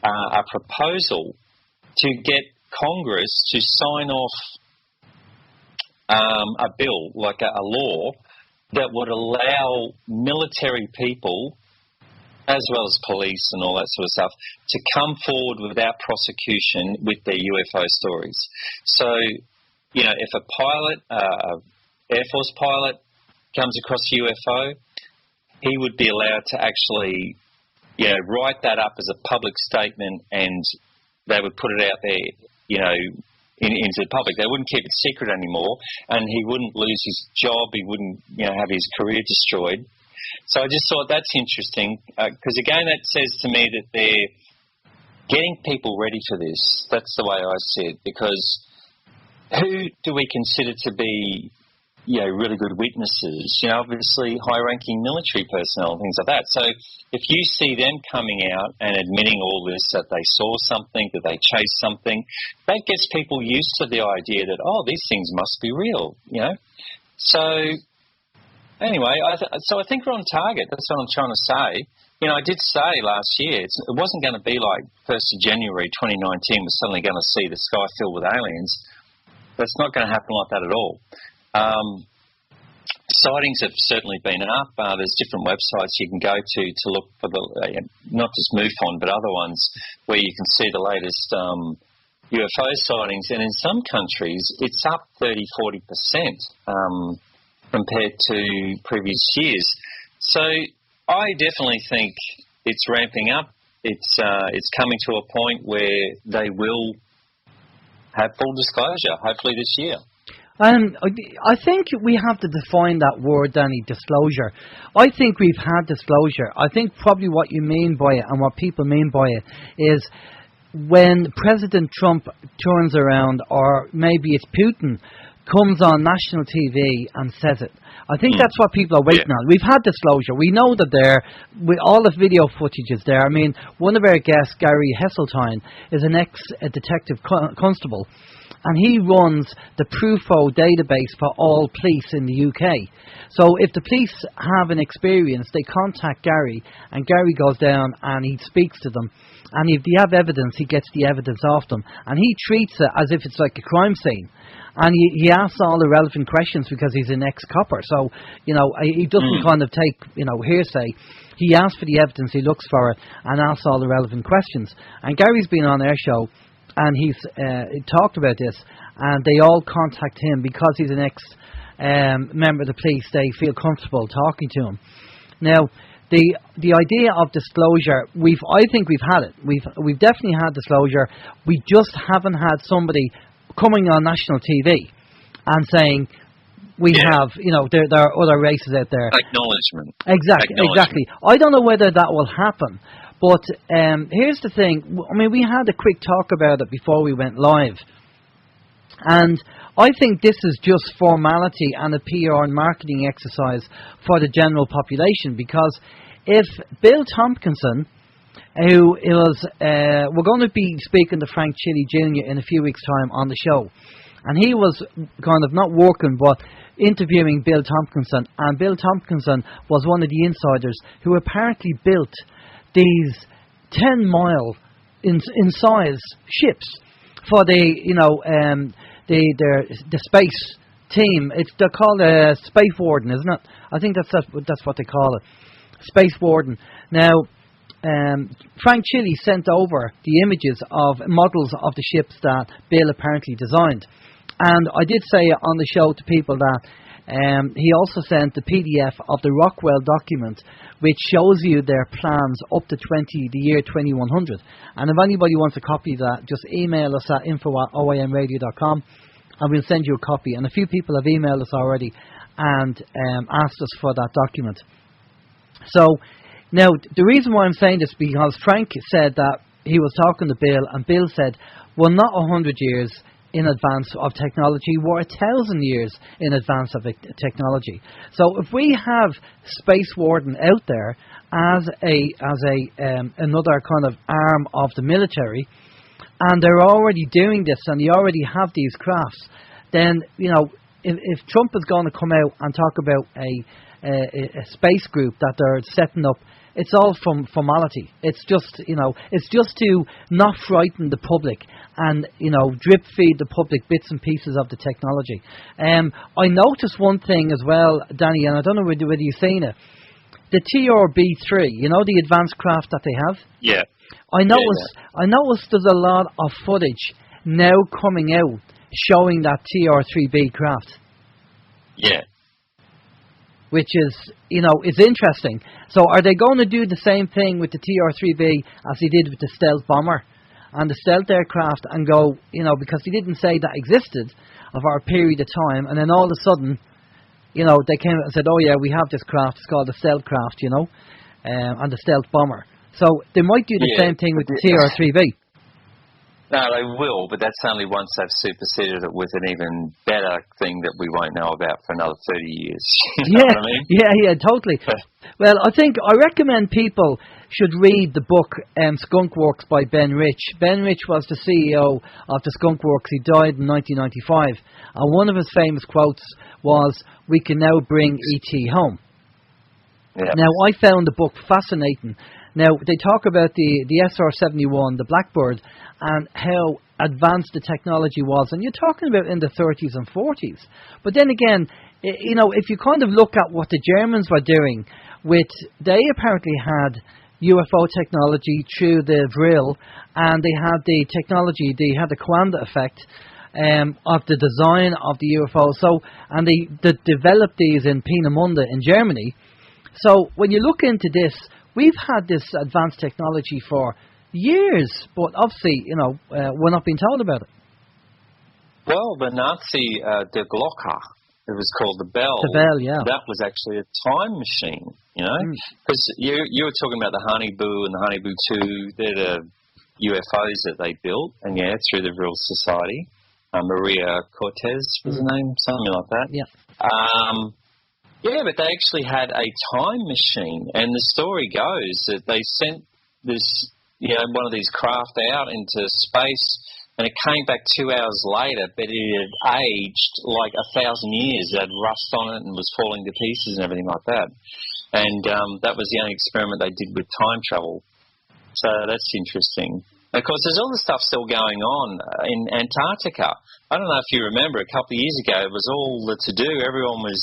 a proposal to get Congress to sign off a bill, like a law, that would allow military people, as well as police and all that sort of stuff, to come forward without prosecution with their UFO stories. So, you know, if a pilot, Air Force pilot, comes across a UFO, he would be allowed to actually, you know, write that up as a public statement, and they would put it out there, you know, into the public. They wouldn't keep it secret anymore, and he wouldn't lose his job. He wouldn't, you know, have his career destroyed. So I just thought that's interesting, because again, that says to me that they're getting people ready for this. That's the way I see it, because who do we consider to be, you know, really good witnesses? You know, obviously high-ranking military personnel and things like that. So if you see them coming out and admitting all this, that they saw something, that they chased something, that gets people used to the idea that, oh, these things must be real, you know. So anyway, so I think we're on target. That's what I'm trying to say. You know, I did say last year it wasn't going to be like 1st of January 2019 we're suddenly going to see the sky filled with aliens. That's not going to happen like that at all. Sightings have certainly been up. There's different websites you can go to look for the, not just MUFON, but other ones where you can see the latest UFO sightings. And in some countries, it's up 30-40% compared to previous years. So I definitely think it's ramping up. It's coming to a point where they will have full disclosure, hopefully this year. I think we have to define that word, Danny, disclosure. I think we've had disclosure. I think probably what you mean by it and what people mean by it is when President Trump turns around, or maybe it's Putin, comes on national TV and says it. I think that's what people are waiting on. We've had disclosure. We know that all the video footage is there. I mean, one of our guests, Gary Hesseltine, is an ex-detective constable, and he runs the Prufo database for all police in the UK. So if the police have an experience, they contact Gary, and Gary goes down and he speaks to them. And if they have evidence, he gets the evidence off them. And he treats it as if it's like a crime scene. And he asks all the relevant questions because he's an ex-copper. So, you know, he doesn't kind of take, you know, hearsay. He asks for the evidence, he looks for it, and asks all the relevant questions. And Gary's been on our show, and he's talked about this, and they all contact him because he's an ex-member of the police. They feel comfortable talking to him. Now, the idea of disclosure, I think we've had it. We've definitely had disclosure. We just haven't had somebody coming on national TV and saying we have, you know, there are other races out there. Acknowledgement. Exactly. I don't know whether that will happen, but here's the thing. I mean, we had a quick talk about it before we went live, and I think this is just formality and a PR and marketing exercise for the general population, because if Bill Tompkinson, who is, we're going to be speaking to Frank Chili Jr. in a few weeks' time on the show, and he was kind of not working but interviewing Bill Tompkinson, and Bill Tompkinson was one of the insiders who apparently built these 10-mile in size ships for the, you know, the space team. They're called a Space Warden, isn't it? I think that's what they call it, Space Warden. Now, Frank Chili sent over the images of models of the ships that Bill apparently designed. And I did say on the show to people that he also sent the PDF of the Rockwell Document, which shows you their plans up to the year 2100. And if anybody wants a copy of that, just email us at info@oymradio.com and we'll send you a copy. And a few people have emailed us already and asked us for that document. So, now, the reason why I'm saying this is because Frank said that he was talking to Bill, and Bill said, well, not 100 years, in advance of technology. We're 1,000 years in advance of technology. So if we have Space Warden out there as another kind of arm of the military, and they're already doing this, and they already have these crafts, then, you know, if Trump is going to come out and talk about a space group that they're setting up, it's all from formality. It's just, you know, it's just to not frighten the public and, you know, drip feed the public bits and pieces of the technology. I noticed one thing as well, Danny, and I don't know whether you've seen it. The TRB-3, you know, the advanced craft that they have? Yeah. I noticed there's a lot of footage now coming out showing that TR-3B craft. Yeah. Which is, you know, is interesting. So are they going to do the same thing with the TR-3B as they did with the stealth bomber and the stealth aircraft and go, you know, because they didn't say that existed over a period of time, and then all of a sudden, you know, they came out and said, oh yeah, we have this craft, it's called the stealth craft, you know, and the stealth bomber. So they might do the same thing with the TR-3B. No, they will, but that's only once they've superseded it with an even better thing that we won't know about for another 30 years. You know what I mean? Yeah, totally. Well, I recommend people should read the book Skunk Works by Ben Rich. Ben Rich was the CEO of the Skunk Works. He died in 1995. And one of his famous quotes was, "We can now bring ET home." Yeah. Now, I found the book fascinating. Now, they talk about the SR-71, the Blackbird, and how advanced the technology was. And you're talking about in the 30s and 40s. But then again, you know, if you kind of look at what the Germans were doing, they apparently had UFO technology through the Vril, and they had the technology, they had the Quanda effect of the design of the UFO. So, and they developed these in Peenemünde in Germany. So when you look into this, we've had this advanced technology for years, but obviously, you know, we're not being told about it. Well, the Nazi, the Glocke, it was called the Bell. The Bell, yeah. That was actually a time machine, you know, because you were talking about the Honeyboo and the Honeyboo 2. They're the UFOs that they built, and through the Vril Society. Maria Cortez was the name, something like that. Yeah. Yeah, but they actually had a time machine, and the story goes that they sent this, you know, one of these craft out into space, and it came back 2 hours later, but it had aged like 1,000 years. It had rust on it and was falling to pieces and everything like that. And that was the only experiment they did with time travel. So that's interesting. Of course, there's all this stuff still going on in Antarctica. I don't know if you remember, a couple of years ago, it was all the to-do. Everyone was,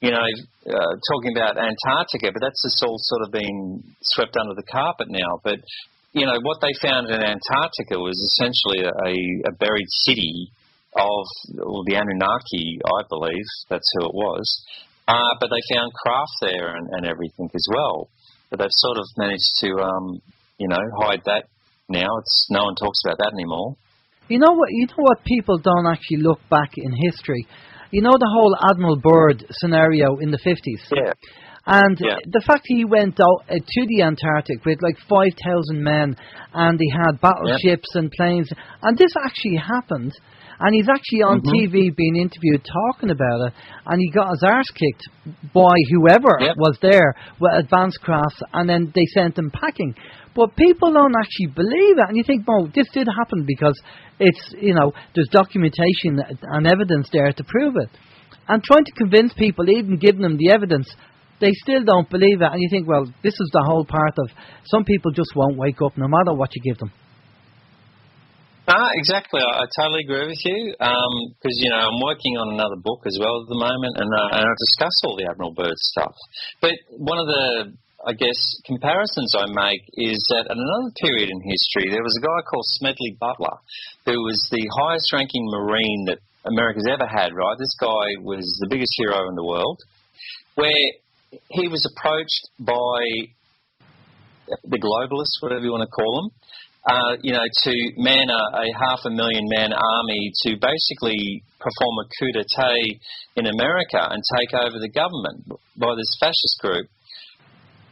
you know, talking about Antarctica, but that's just all sort of been swept under the carpet now. But, you know, what they found in Antarctica was essentially a buried city of the Anunnaki, I believe. That's who it was. But they found craft there and everything as well. But they've sort of managed to, you know, hide that now. No one talks about that anymore. You know what people don't actually look back in history? You know the whole Admiral Byrd scenario in the 50s? Yeah. And the fact he went out to the Antarctic with like 5,000 men, and he had battleships and planes, and this actually happened, and he's actually on TV being interviewed talking about it, and he got his arse kicked by whoever was there with advanced crafts, and then they sent him packing. But people don't actually believe it, and you think, well, this did happen because it's, you know, there's documentation and evidence there to prove it. And trying to convince people, even giving them the evidence, they still don't believe it. And you think, well, this is the whole part of, some people just won't wake up no matter what you give them. Exactly. I totally agree with you. Because, you know, I'm working on another book as well at the moment, and I discuss all the Admiral Byrd stuff. But one of the, I guess, comparisons I make is that at another period in history, there was a guy called Smedley Butler, who was the highest-ranking Marine that America's ever had, right? This guy was the biggest hero in the world, where he was approached by the globalists, whatever you want to call them, you know, to man a 500,000-man army to basically perform a coup d'etat in America and take over the government by this fascist group.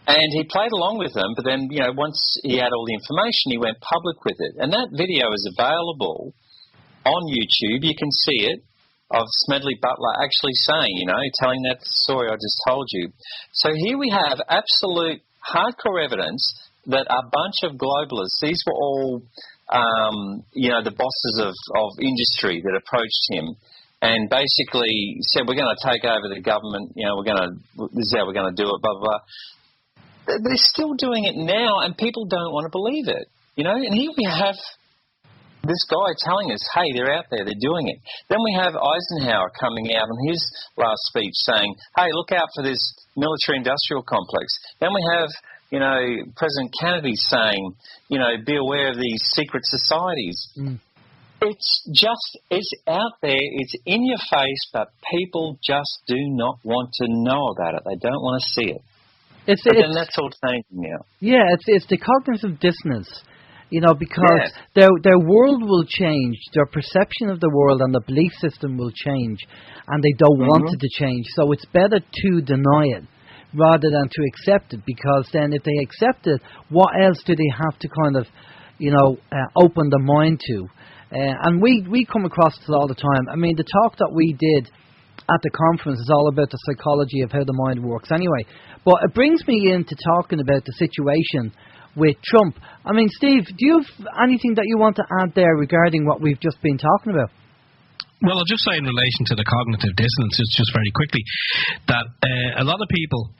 And he played along with them, but then, you know, once he had all the information, he went public with it. And that video is available on YouTube, you can see it, of Smedley Butler actually saying, telling that story I just told you. So here we have absolute hardcore evidence that a bunch of globalists, these were all, the bosses of industry that approached him and basically said, we're going to take over the government, this is how we're going to do it, blah, blah, blah. They're still doing it now and people don't want to believe it, and here we have this guy telling us, hey, they're out there, they're doing it. Then we have Eisenhower coming out in his last speech saying, hey, look out for this military-industrial complex. Then we have, President Kennedy saying, be aware of these secret societies. Mm. It's out there, it's in your face, but people just do not want to know about it. They don't want to see it. Then that's all changing now. Yeah, it's the cognitive dissonance. Because their world will change, their perception of the world and the belief system will change, and they don't want it to change. So it's better to deny it rather than to accept it, because then if they accept it, what else do they have to kind of, open the mind to? And we come across this all the time. I mean, the talk that we did at the conference is all about the psychology of how the mind works anyway. But it brings me into talking about the situation with Trump. I mean, Steve, do you have anything that you want to add there regarding what we've just been talking about? Well, I'll just say in relation to the cognitive dissonance, just very quickly, that a lot of people,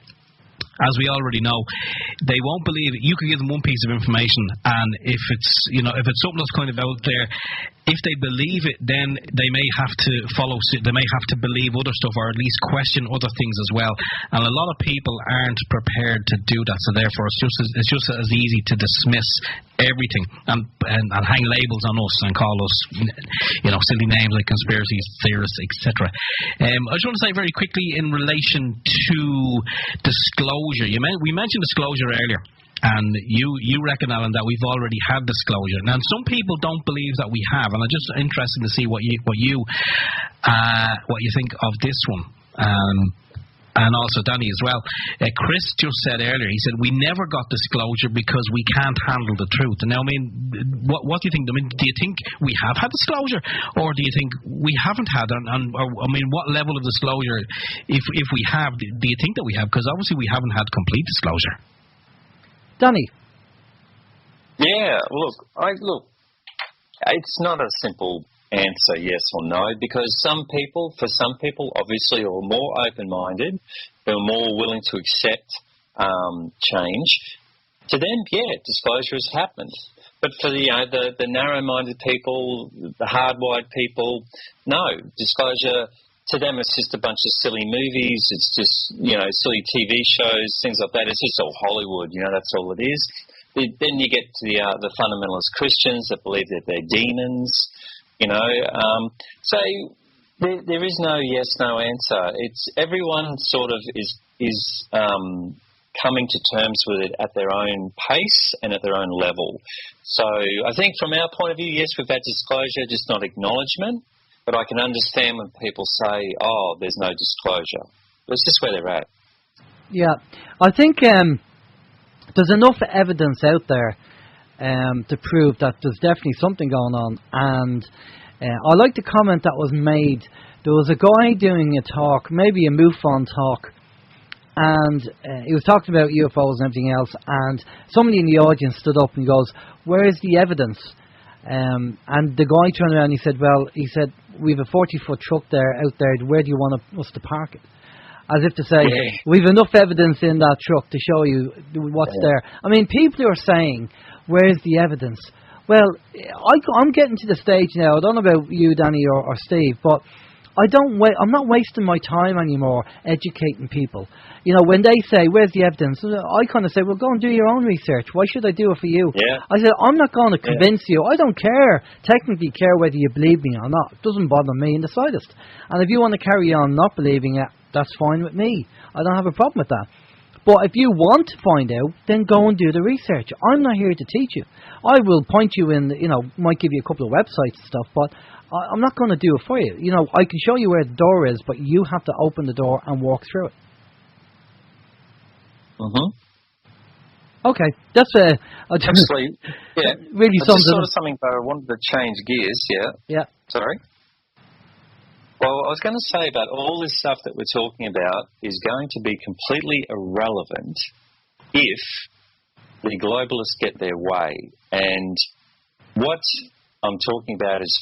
as we already know, they won't believe it. You can give them one piece of information, and if it's something that's kind of out there, if they believe it, then they may have to follow suit. They may have to believe other stuff, or at least question other things as well. And a lot of people aren't prepared to do that. So therefore, it's just as easy to dismiss everything and hang labels on us and call us, silly names like conspiracy theorists, etc. I just want to say very quickly in relation to disclosure. We mentioned disclosure earlier. And you reckon, Alan, that we've already had disclosure. Now, some people don't believe that we have, and I'm just interested to see what you think of this one. And also Danny as well. Chris just said earlier, he said, we never got disclosure because we can't handle the truth. Now, I mean, what do you think? I mean, do you think we have had disclosure, or do you think we haven't had? What level of disclosure, if we have, do you think that we have? Because obviously we haven't had complete disclosure. Danny? Yeah, look, it's not a simple answer, yes or no, because for some people, obviously, are more open-minded, who are more willing to accept change. To them, disclosure has happened. But for the narrow-minded people, the hardwired people, no, disclosure. To them, it's just a bunch of silly movies. It's just, silly TV shows, things like that. It's just all Hollywood, that's all it is. Then you get to the fundamentalist Christians that believe that they're demons, So there is no yes, no answer. It's everyone sort of is coming to terms with it at their own pace and at their own level. So I think from our point of view, yes, we've had disclosure, just not acknowledgement. But I can understand when people say, oh, there's no disclosure. It's just where they're at. Yeah. I think there's enough evidence out there to prove that there's definitely something going on. And I like the comment that was made. There was a guy doing a talk, maybe a MUFON talk, and he was talking about UFOs and everything else, and somebody in the audience stood up and goes, where is the evidence? And the guy turned around and he said, we have a 40-foot truck out there, where do you want us to park it? As if to say, we've enough evidence in that truck to show you what's there. I mean, people are saying, where's the evidence? Well, I'm getting to the stage now, I don't know about you, Danny, or Steve, but I'm not wasting my time anymore educating people. When they say, where's the evidence? I kind of say, well, go and do your own research. Why should I do it for you? Yeah. I said, I'm not going to convince you. I don't technically care whether you believe me or not. It doesn't bother me in the slightest. And if you want to carry on not believing it, that's fine with me. I don't have a problem with that. But if you want to find out, then go and do the research. I'm not here to teach you. I will point you in, might give you a couple of websites and stuff, but I'm not going to do it for you. I can show you where the door is, but you have to open the door and walk through it. Okay, that's Actually, yeah. really It's sums just it sort up. of something, though, I wanted to change gears, yeah. Yeah. Sorry? Well, I was going to say about all this stuff that we're talking about is going to be completely irrelevant if the globalists get their way. And what I'm talking about is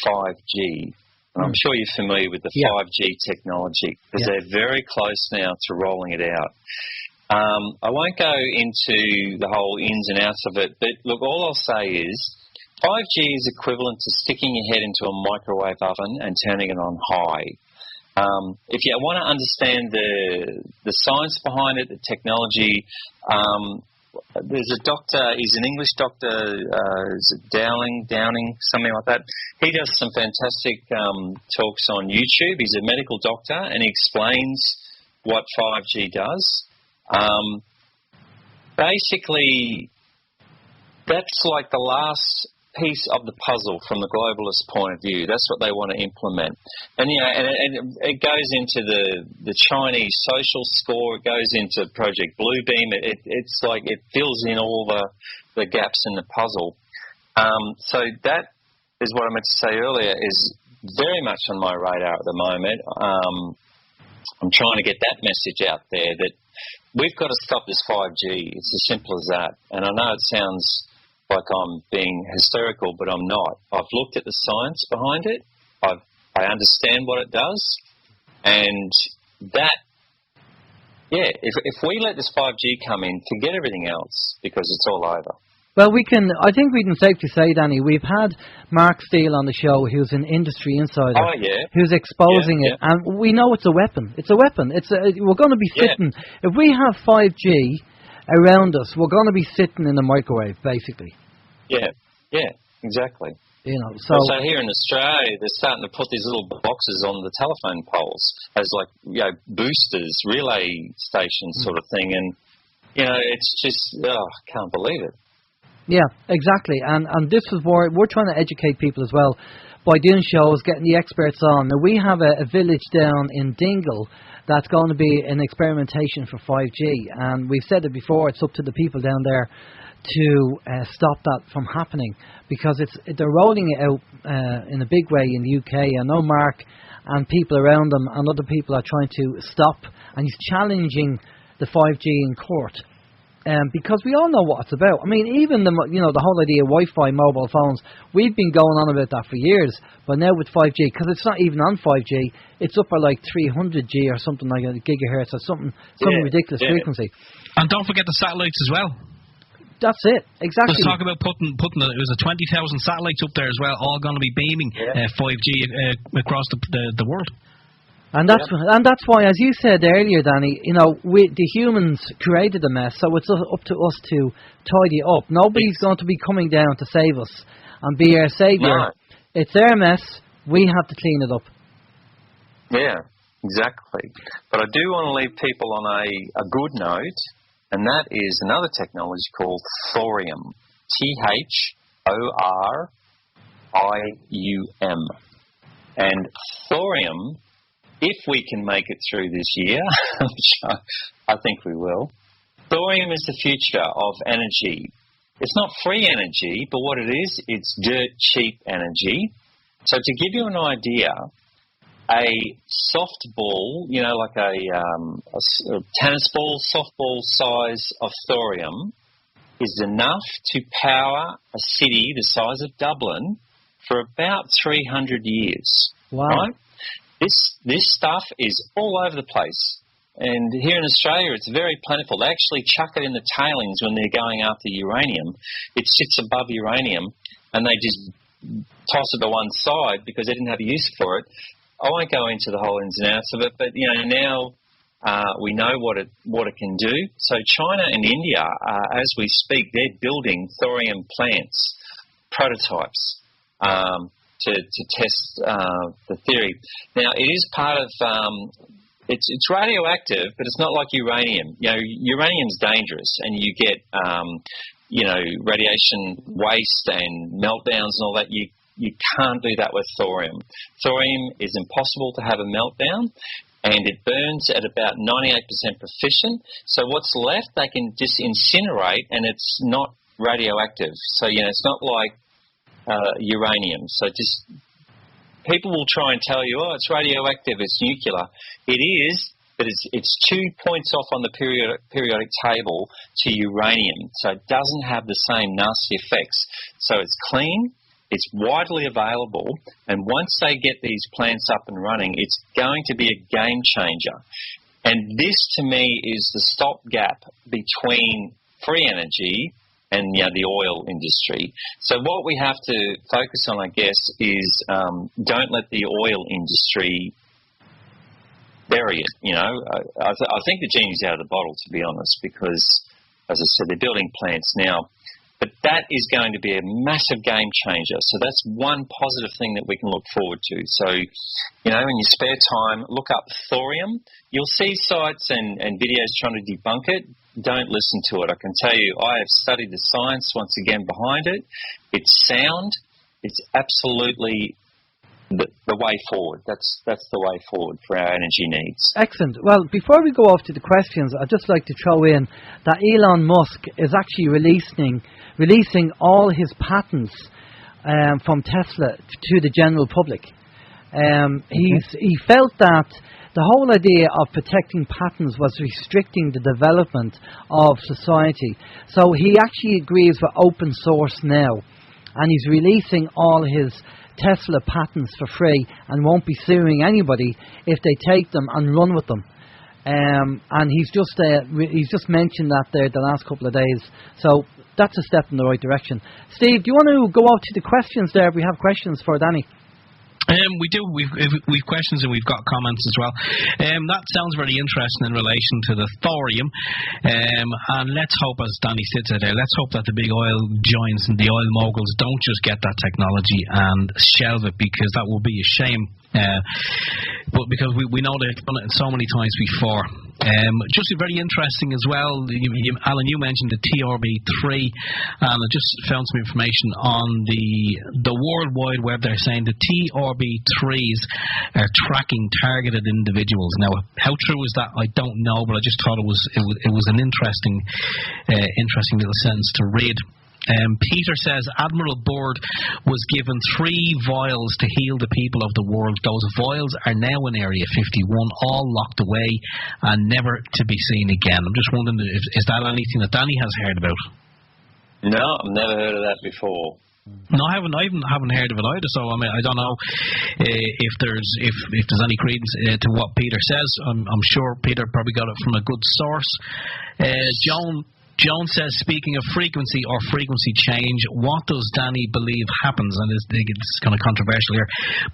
5G. And I'm sure you're familiar with the 5G technology because they're very close now to rolling it out. I won't go into the whole ins and outs of it, but look, all I'll say is 5G is equivalent to sticking your head into a microwave oven and turning it on high. If you want to understand the science behind it, the technology, there's a doctor, he's an English doctor, is it Downing, something like that. He does some fantastic talks on YouTube. He's a medical doctor and he explains what 5G does. Basically, that's like the last piece of the puzzle from the globalist point of view. That's what they want to implement. And, you know, and it goes into the Chinese social score. It goes into Project Bluebeam. It's like it fills in all the gaps in the puzzle. So that is what I meant to say earlier is very much on my radar at the moment. I'm trying to get that message out there that we've got to stop this 5G. It's as simple as that. And I know it sounds like I'm being hysterical, but I'm not. I've looked at the science behind it. I understand what it does. And that, if we let this 5G come in, forget everything else because it's all over. Well, I think we can safely say, Danny, we've had Mark Steele on the show, who's an industry insider, who's exposing it, and we know it's a weapon. It's a weapon. We're going to be sitting, if we have 5G around us, we're going to be sitting in the microwave, basically. Yeah, exactly. You know, so here in Australia, they're starting to put these little boxes on the telephone poles as boosters, relay stations sort of thing, and, you know, it's just, I can't believe it. Yeah, exactly, and this is where we're trying to educate people as well by doing shows, getting the experts on. Now, we have a village down in Dingle that's going to be an experimentation for 5G, and we've said it before, it's up to the people down there to stop that from happening because they're rolling it out in a big way in the UK. I know Mark and people around him and other people are trying to stop, and he's challenging the 5G in court. Because we all know what it's about. I mean, even the whole idea of Wi-Fi, mobile phones, we've been going on about that for years. But now with 5G, because it's not even on 5G, it's up at like 300G or something like a gigahertz or something ridiculous frequency. And don't forget the satellites as well. That's it, exactly. Let's talk about putting it was 20,000 satellites up there as well, all going to be beaming 5G across the world. And that's why, as you said earlier, Danny, you know, the humans created the mess, so it's up to us to tidy it up. Nobody's going to be coming down to save us and be our saviour. No. It's their mess. We have to clean it up. Yeah, exactly. But I do want to leave people on a good note, and that is another technology called Thorium. Thorium. And Thorium, if we can make it through this year, which I think we will, thorium is the future of energy. It's not free energy, but what it is, it's dirt cheap energy. So to give you an idea, a softball, you know, like a tennis ball, softball size of thorium is enough to power a city the size of Dublin for about 300 years. Wow. Right? This stuff is all over the place. And here in Australia, it's very plentiful. They actually chuck it in the tailings when they're going after uranium. It sits above uranium, and they just toss it to one side because they didn't have a use for it. I won't go into the whole ins and outs of it, but you know now we know what it can do. So China and India, as we speak, they're building thorium plants, prototypes. To test the theory. Now, it is part of, it's radioactive, but it's not like uranium. You know, uranium's dangerous, and you get, radiation waste and meltdowns and all that. You can't do that with thorium. Thorium is impossible to have a meltdown, and it burns at about 98% proficient. So what's left, they can just incinerate, and it's not radioactive. So, it's not like uranium. So just people will try and tell you, it's radioactive, it's nuclear. It is, but it's 2 points off on the periodic table to uranium. So it doesn't have the same nasty effects. So it's clean. It's widely available, and once they get these plants up and running, it's going to be a game changer. And this, to me, is the stopgap between free energy and the oil industry. So what we have to focus on, I guess, is don't let the oil industry bury it. I think the genie's out of the bottle, to be honest, because, as I said, they're building plants now. But that is going to be a massive game changer. So that's one positive thing that we can look forward to. So, in your spare time, look up Thorium. You'll see sites and videos trying to debunk it. Don't listen to it. I can tell you, I have studied the science once again behind it. It's sound. It's absolutely the way forward. That's the way forward for our energy needs. Excellent. Well, before we go off to the questions, I'd just like to throw in that Elon Musk is actually releasing all his patents from Tesla to the general public. He felt that the whole idea of protecting patents was restricting the development of society. So he actually agrees with open source now, and he's releasing all his Tesla patents for free and won't be suing anybody if they take them and run with them. And he's just mentioned that there the last couple of days. So that's a step in the right direction. Steve, do you want to go out to the questions there? We have questions for Danny. We do. We've questions and we've got comments as well. That sounds very interesting in relation to the thorium. And let's hope, as Danny sits there, let's hope that the big oil giants and the oil moguls don't just get that technology and shelve it, because that will be a shame. But because we know they've done it so many times before. Just very interesting as well, Alan, you mentioned the TRB3, and I just found some information on the World Wide Web. They're saying the TRB3s are tracking targeted individuals. Now, how true is that? I don't know, but I just thought it was an interesting little sentence to read. Peter says Admiral Byrd was given 3 vials to heal the people of the world. Those vials are now in Area 51, all locked away and never to be seen again. I'm just wondering, is that anything that Danny has heard about? No, I've never heard of that before. No, I haven't heard of it either. So I mean, I don't know if there's any credence to what Peter says. I'm sure Peter probably got it from a good source. Joan says, speaking of frequency or frequency change, what does Danny believe happens? And it's kind of controversial here,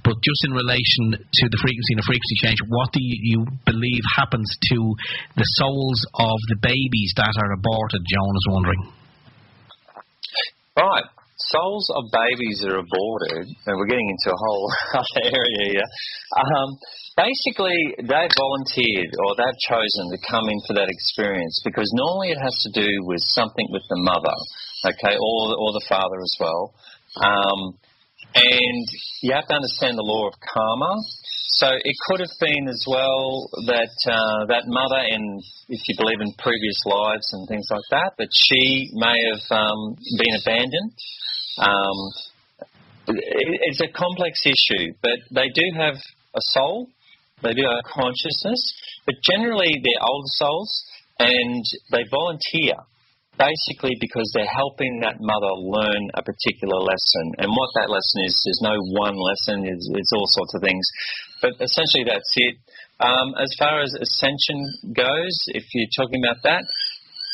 but just in relation to the frequency and the frequency change, what do you believe happens to the souls of the babies that are aborted? Joan is wondering. Right. Souls of babies that are aborted, and we're getting into a whole other area here. Basically, they volunteered or they've chosen to come in for that experience, because normally it has to do with something with the mother, okay, or the father as well. And you have to understand the law of karma. So it could have been as well that that mother, and if you believe in previous lives and things like that, that she may have been abandoned. It's a complex issue, but they do have a soul, they do have consciousness, but generally they're older souls, and they volunteer basically because they're helping that mother learn a particular lesson. And what that lesson is, there's no one lesson, it's all sorts of things, but essentially that's it. As far as ascension goes, if you're talking about that,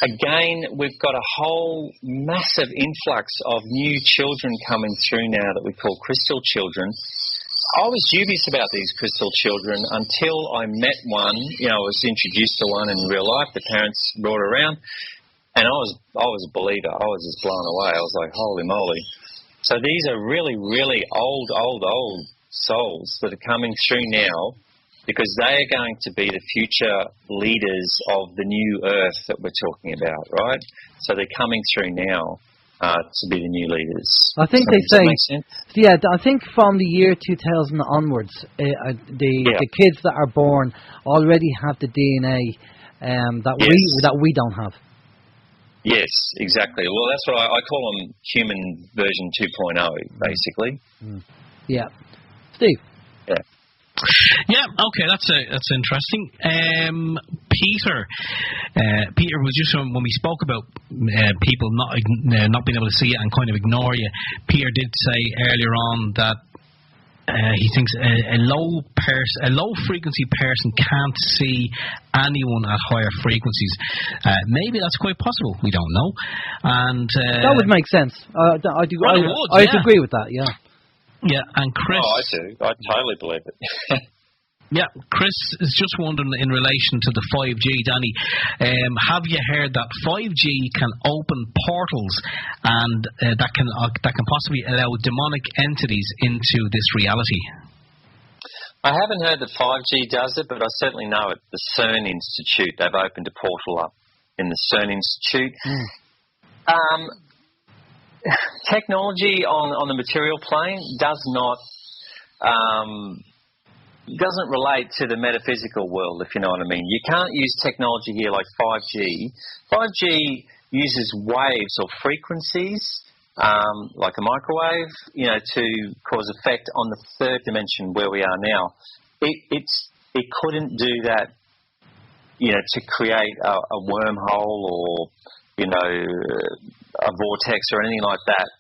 again, we've got a whole massive influx of new children coming through now that we call crystal children. I was dubious about these crystal children until I met one. I was introduced to one in real life. The parents brought her around, and I was a believer. I was just blown away. I was like, holy moly. So these are really, really old souls that are coming through now, because they are going to be the future leaders of the new earth that we're talking about, right? So they're coming through now. to be the new leaders. I think So, they does that say, make sense? yeah, I think from the year 2000 onwards, the kids that are born already have the DNA that we don't have. Yes, exactly. Well, that's what I call them human version 2.0, basically. Yeah. Steve? Yeah. Yeah, okay, that's interesting. Peter was just when we spoke about people not being able to see it and kind of ignore you. Peter did say earlier on that he thinks a low frequency person can't see anyone at higher frequencies. Maybe that's quite possible. We don't know. And that would make sense. I'd agree with that. Yeah. Yeah, and Chris... Oh, I do. I totally believe it. Yeah, Chris is just wondering in relation to the 5G, Danny, have you heard that 5G can open portals and that can possibly allow demonic entities into this reality? I haven't heard that 5G does it, but I certainly know at the CERN Institute they've opened a portal up in the CERN Institute. Technology on the material plane doesn't relate to the metaphysical world, if you know what I mean. You can't use technology here like 5G. 5G uses waves or frequencies, like a microwave, to cause effect on the third dimension where we are now. It couldn't do that, to create a wormhole or, a vortex or anything like that.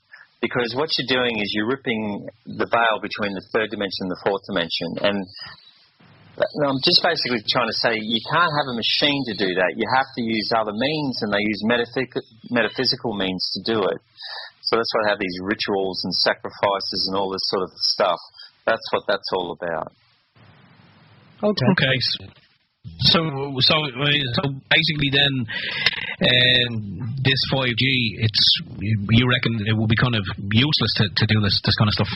Because what you're doing is you're ripping the veil between the third dimension and the fourth dimension. And I'm just basically trying to say you can't have a machine to do that. You have to use other means, and they use metaphysical means to do it. So that's why I have these rituals and sacrifices and all this sort of stuff. That's what that's all about. Okay. So basically then, this 5G, you reckon it will be kind of useless to do this kind of stuff?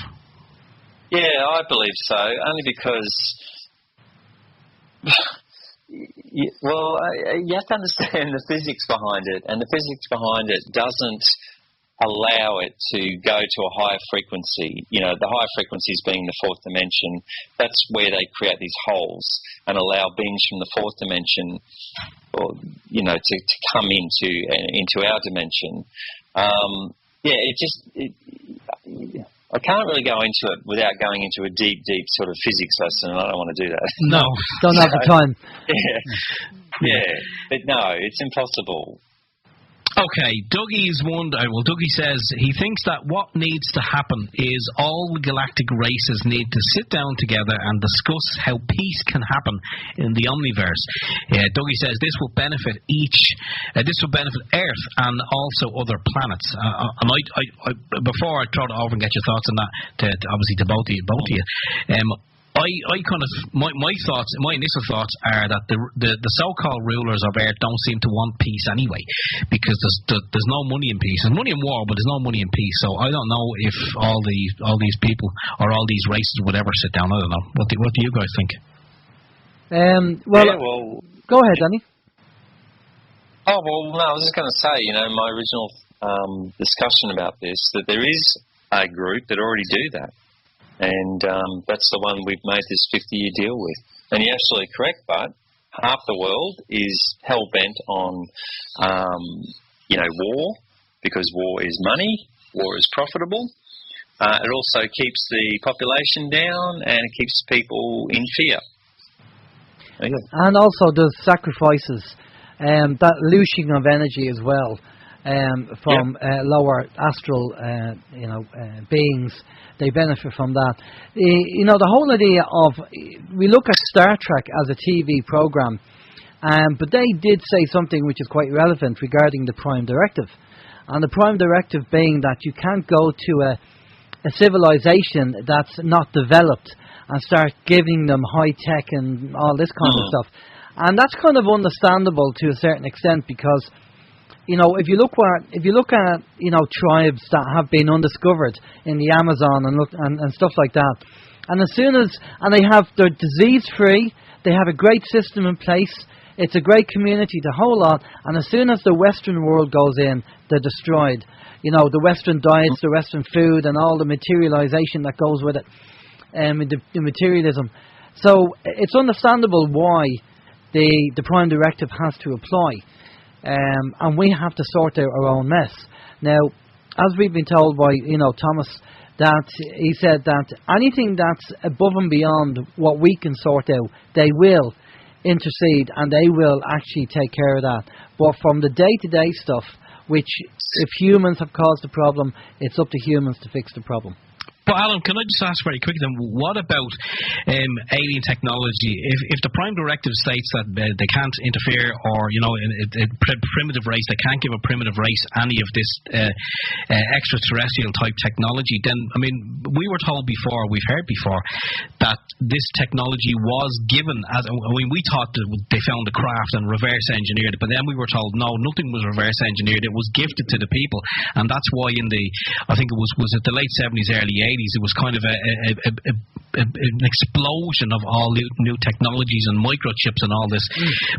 Yeah, I believe so. Only because, you have to understand the physics behind it, and the physics behind it doesn't allow it to go to a higher frequency. The higher frequencies being the fourth dimension. That's where they create these holes and allow beings from the fourth dimension, or to come into our dimension. I can't really go into it without going into a deep sort of physics lesson, and I don't want to do that. No, don't have the time. Yeah, but no, it's impossible. Okay, Dougie says he thinks that what needs to happen is all the galactic races need to sit down together and discuss how peace can happen in the omniverse. Dougie says this will benefit Earth and also other planets. And I before I throw it over and get your thoughts on that, obviously to both of you. I kind of my initial thoughts are that the so-called rulers of Earth don't seem to want peace anyway, because there's no money in peace. There's money in war, but there's no money in peace. So I don't know if all these people or all these races would ever sit down. I don't know. What do you guys think? Go ahead, Danny. Oh well, no, I was just going to say, my original discussion about this, that there is a group that already do that. And that's the one we've made this 50-year deal with. And you're absolutely correct, but half the world is hell-bent on, war, because war is money, war is profitable. It also keeps the population down, and it keeps people in fear. And also there's sacrifices, that looshing of energy as well. From lower astral, beings, they benefit from that. The whole idea of, we look at Star Trek as a TV program, but they did say something which is quite relevant regarding the Prime Directive, and the Prime Directive being that you can't go to a civilization that's not developed and start giving them high tech and all this kind of stuff, and that's kind of understandable to a certain extent, because if you look at tribes that have been undiscovered in the Amazon and stuff like that, and they're disease free, they have a great system in place, It's a great community, the whole lot, and as soon as the Western world goes in, they're destroyed. You know, the Western diets, the Western food, and all the materialization that goes with it, the materialism. So it's understandable why the Prime Directive has to apply, and we have to sort out our own mess. Now, as we've been told by, Thomas, that he said that anything that's above and beyond what we can sort out, they will intercede and they will actually take care of that. But from the day-to-day stuff, which if humans have caused the problem, it's up to humans to fix the problem. But Alan, can I just ask very quickly then, what about alien technology? If the Prime Directive states that they can't interfere, or in primitive race, they can't give a primitive race any of this extraterrestrial type technology, then we were told before, we've heard before, that this technology was given as we thought that they found the craft and reverse engineered it, but then we were told no, nothing was reverse engineered. It was gifted to the people, and that's why I think it was it the late 70s, early 80s. It was kind of an explosion of all new technologies and microchips and all this.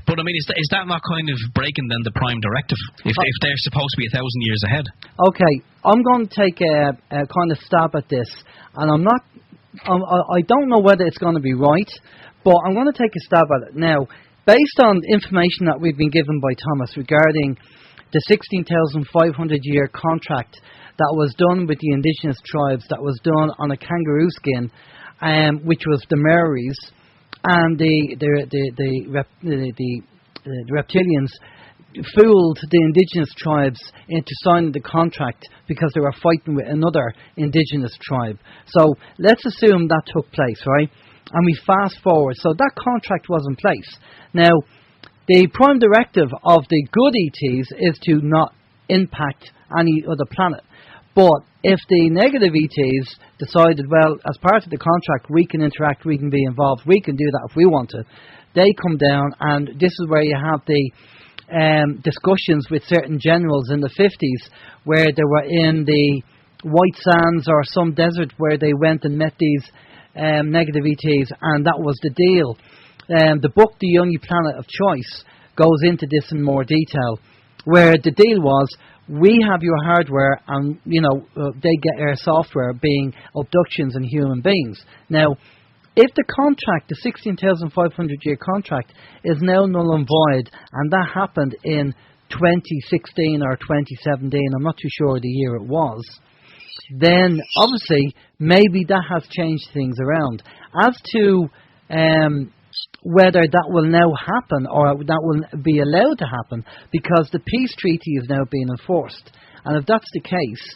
But is that not kind of breaking then the Prime Directive if they're supposed to be 1,000 years ahead? Okay, I'm going to take a kind of stab at this, and I don't know whether it's going to be right, but I'm going to take a stab at it now. Based on information that we've been given by Thomas regarding the 16,500 year contract that was done with the indigenous tribes, that was done on a kangaroo skin, which was the Maoris, and the reptilians fooled the indigenous tribes into signing the contract because they were fighting with another indigenous tribe. So let's assume that took place, right? And we fast forward. So that contract was in place. Now, the Prime Directive of the good ETs is to not impact any other planet. But if the negative ETs decided, well, as part of the contract, we can interact, we can be involved, we can do that if we want to, they come down, and this is where you have the discussions with certain generals in the 50s, where they were in the White Sands or some desert where they went and met these negative ETs, and that was the deal. The book, The Only Planet of Choice, goes into this in more detail, where the deal was, we have your hardware, and they get our software, being abductions and human beings. Now, if the contract, the 16,500 year contract, is now null and void, and that happened in 2016 or 2017, I'm not too sure the year it was, then obviously maybe that has changed things around. As to whether that will now happen or that will be allowed to happen, because the peace treaty is now being enforced. And if that's the case,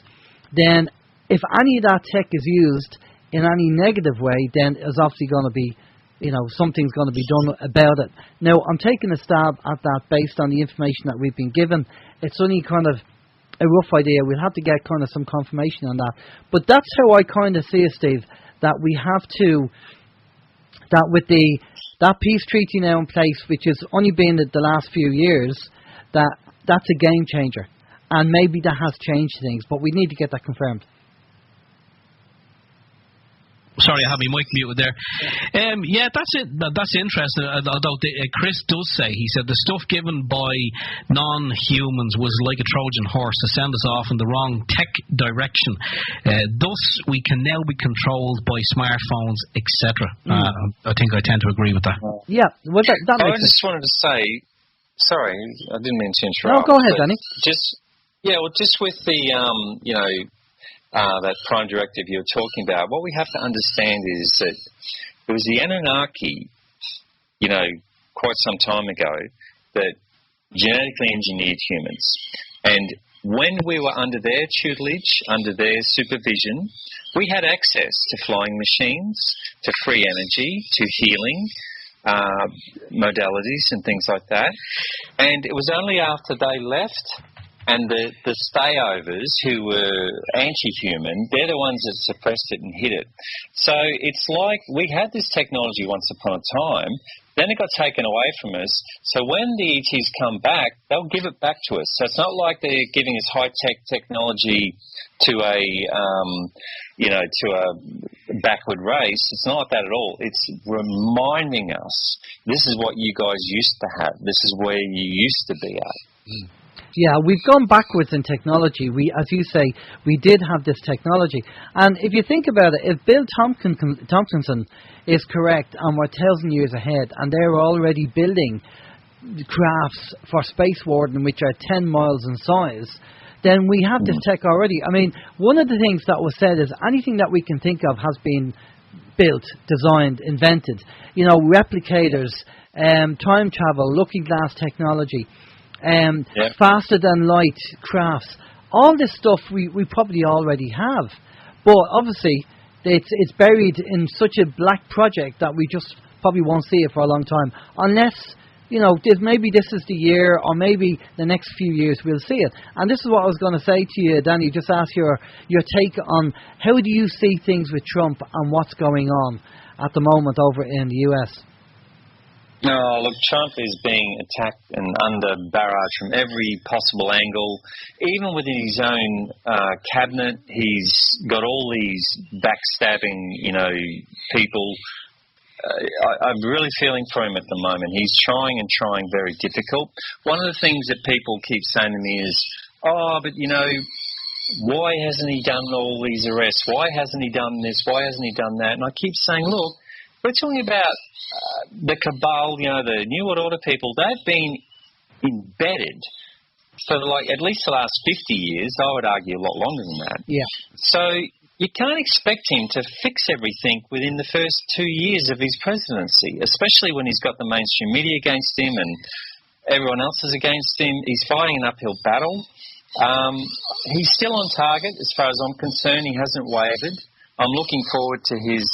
then if any of that tech is used in any negative way, then there's obviously going to be, something's going to be done about it. Now, I'm taking a stab at that based on the information that we've been given. It's only kind of a rough idea. We'll have to get kind of some confirmation on that. But that's how I kind of see it, Steve, that we have to, that with that peace treaty now in place, which has only been the last few years, that's a game changer. And maybe that has changed things, but we need to get that confirmed. Sorry, I have my mic muted there. Yeah, that's it. That's interesting. Although Chris does say, he said the stuff given by non-humans was like a Trojan horse to send us off in the wrong tech direction. Thus, we can now be controlled by smartphones, etc. I think I tend to agree with that. Yeah, well, that I makes just wanted to say, sorry, I didn't mean to interrupt. No, go ahead, Danny. Just with the that Prime Directive you're talking about, what we have to understand is that it was the Anunnaki, quite some time ago, that genetically engineered humans. And when we were under their tutelage, under their supervision, we had access to flying machines, to free energy, to healing modalities and things like that. And it was only after they left, and the stayovers who were anti-human, they're the ones that suppressed it and hid it. So it's like we had this technology once upon a time, Then it got taken away from us. So when the ETs come back, they'll give it back to us. So it's not like they're giving us high-tech technology to a backward race. It's not like that at all. It's reminding us, this is what you guys used to have. This is where you used to be at. Yeah, we've gone backwards in technology. We, as you say, we did have this technology. And if you think about it, if Bill Tompkinson is correct and we're 1,000 years ahead and they're already building crafts for space warden which are 10 miles in size, then we have this tech already. I mean, one of the things that was said is anything that we can think of has been built, designed, invented. You know, replicators, time travel, looking glass technology, faster than light crafts. All this stuff we probably already have. But obviously, it's buried in such a black project that we just probably won't see it for a long time. Unless, you know, maybe this is the year, or maybe the next few years we'll see it. And this is what I was going to say to you, Danny, just ask your take on how do you see things with Trump and what's going on at the moment over in the US? No, look, Trump is being attacked and under barrage from every possible angle. Even within his own cabinet, he's got all these backstabbing, people. I'm really feeling for him at the moment. He's trying very difficult. One of the things that people keep saying to me is, why hasn't he done all these arrests? Why hasn't he done this? Why hasn't he done that? And I keep saying, look, we're talking about the cabal, the New World Order people. They've been embedded for at least the last 50 years. I would argue a lot longer than that. Yeah. So you can't expect him to fix everything within the first 2 years of his presidency, especially when he's got the mainstream media against him and everyone else is against him. He's fighting an uphill battle. He's still on target as far as I'm concerned. He hasn't wavered. I'm looking forward to his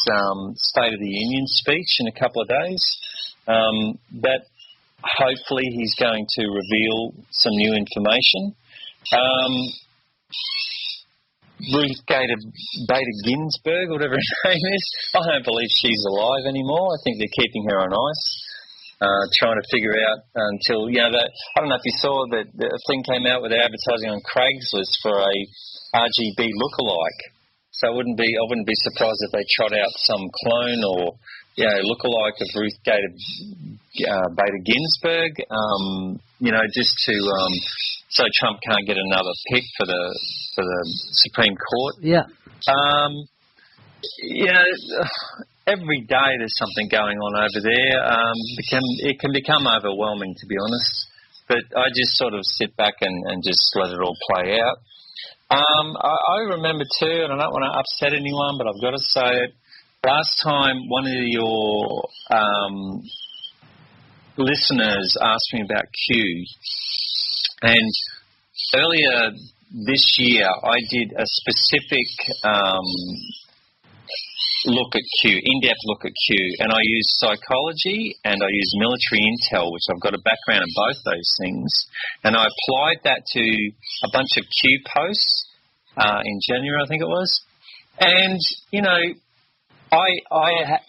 State of the Union speech in a couple of days. That hopefully he's going to reveal some new information. Ruth Bader Ginsburg, whatever her name is, I don't believe she's alive anymore. I think they're keeping her on ice, trying to figure out until, I don't know if you saw that the thing came out where they're advertising on Craigslist for a RGB lookalike. So I wouldn't be surprised if they trot out some clone or lookalike of Ruth Bader Ginsburg, just to so Trump can't get another pick for the Supreme Court. Yeah. Every day there's something going on over there. It can become overwhelming, to be honest. But I just sort of sit back and just let it all play out. I remember too, and I don't want to upset anyone, but I've got to say it. Last time one of your listeners asked me about Q, and earlier this year I did a specific look at Q, in-depth look at Q, and I used psychology and I used military intel, which I've got a background in both those things, and I applied that to a bunch of Q posts in January, I think it was, and I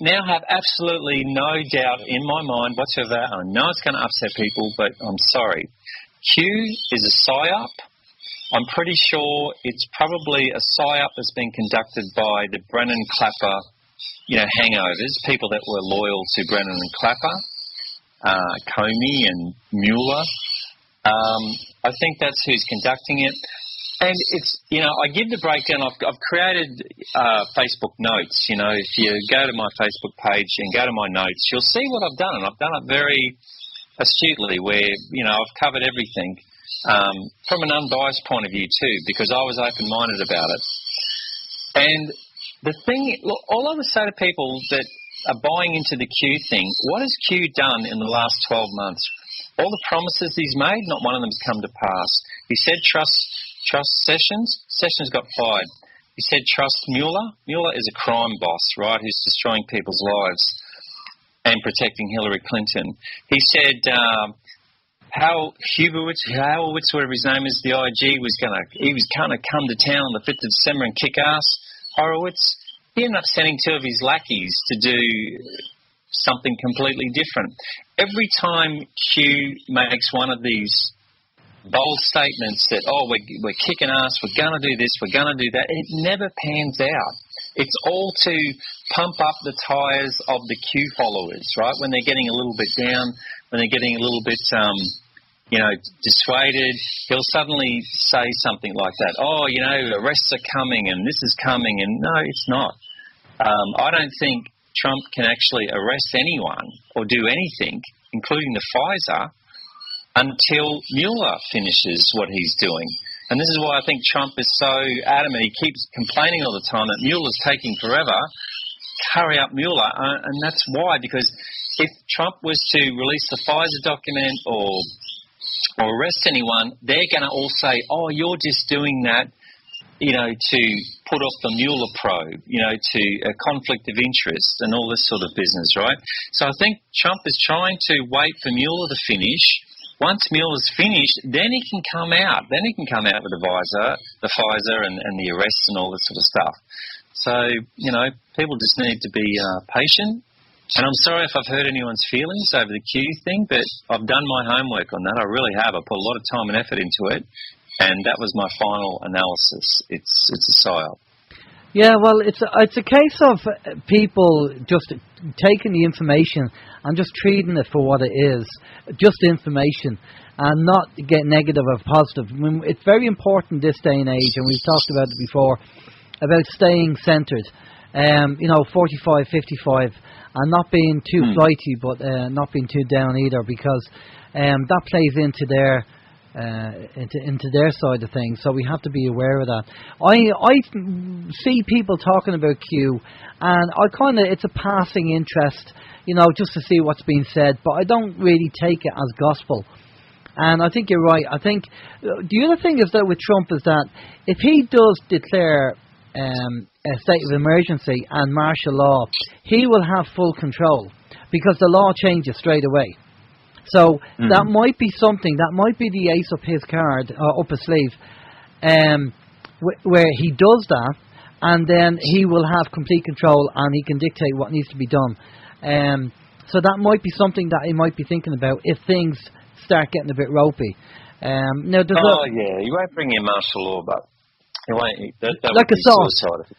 now have absolutely no doubt in my mind whatsoever. I know it's going to upset people, but I'm sorry. Q is a PSYOP. I'm pretty sure it's probably a PSYOP that's been conducted by the Brennan Clapper, hangovers, people that were loyal to Brennan and Clapper, Comey and Mueller. I think that's who's conducting it. And it's, I give the breakdown. I've created Facebook notes. If you go to my Facebook page and go to my notes, you'll see what I've done. And I've done it very astutely where, I've covered everything. From an unbiased point of view too, because I was open-minded about it. And the thing, look, all I would say to people that are buying into the Q thing, what has Q done in the last 12 months? All the promises he's made, not one of them has come to pass. He said trust Sessions. Sessions got fired. He said trust Mueller. Mueller is a crime boss, right, who's destroying people's lives and protecting Hillary Clinton. He said Howowitz, whatever his name is, the IG, was going to come to town on the 5th of December and kick ass. Horowitz, he ended up sending two of his lackeys to do something completely different. Every time Q makes one of these bold statements that, we're kicking ass, we're going to do this, we're going to do that, it never pans out. It's all to pump up the tyres of the Q followers, right? When they're getting a little bit down, when they're getting a little bit, dissuaded, he'll suddenly say something like that. Arrests are coming and this is coming, and no, it's not. I don't think Trump can actually arrest anyone or do anything, including the Pfizer, until Mueller finishes what he's doing. And this is why I think Trump is so adamant. He keeps complaining all the time that Mueller's taking forever. Hurry up, Mueller. And that's why, because if Trump was to release the Pfizer document or arrest anyone, they're going to all say, you're just doing that, to put off the Mueller probe, to a conflict of interest and all this sort of business, right? So I think Trump is trying to wait for Mueller to finish. Once Mueller's finished, then he can come out. Then he can come out with the Pfizer and the arrests and all this sort of stuff. So, people just need to be patient. And I'm sorry if I've hurt anyone's feelings over the Q thing, but I've done my homework on that. I really have. I put a lot of time and effort into it, and that was my final analysis. It's a psyop. Yeah, well, it's a case of people just taking the information and just treating it for what it is, just information, and not get negative or positive. I mean, it's very important this day and age, and we've talked about it before, about staying centred, 45, 55, and not being too flighty, but not being too down either, because that plays into their side of things, so we have to be aware of that. I see people talking about Q, and it's a passing interest, just to see what's being said, but I don't really take it as gospel. And I think you're right. I think the other thing is that with Trump is that if he does declare a state of emergency and martial law, he will have full control, because the law changes straight away. So that might be something, that might be the ace up his card, up his sleeve, where he does that, and then he will have complete control and he can dictate what needs to be done. So that might be something that he might be thinking about if things start getting a bit ropey. Now, he won't bring in martial law, but he won't. That like would a soft, suicide.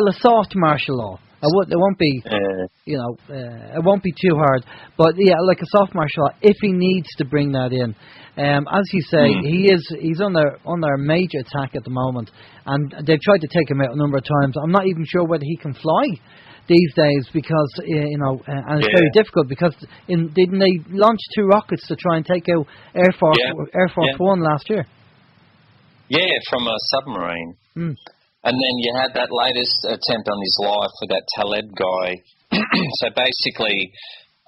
a soft martial law. It won't be, it won't be too hard. But yeah, like a soft martial law, if he needs to bring that in. As you say, he's under major attack at the moment, and they've tried to take him out a number of times. I'm not even sure whether he can fly these days, because and it's very difficult, because didn't they launch 2 rockets to try and take out Air Force One last year? Yeah, from a submarine. And then you had that latest attempt on his life with that Taleb guy. So basically,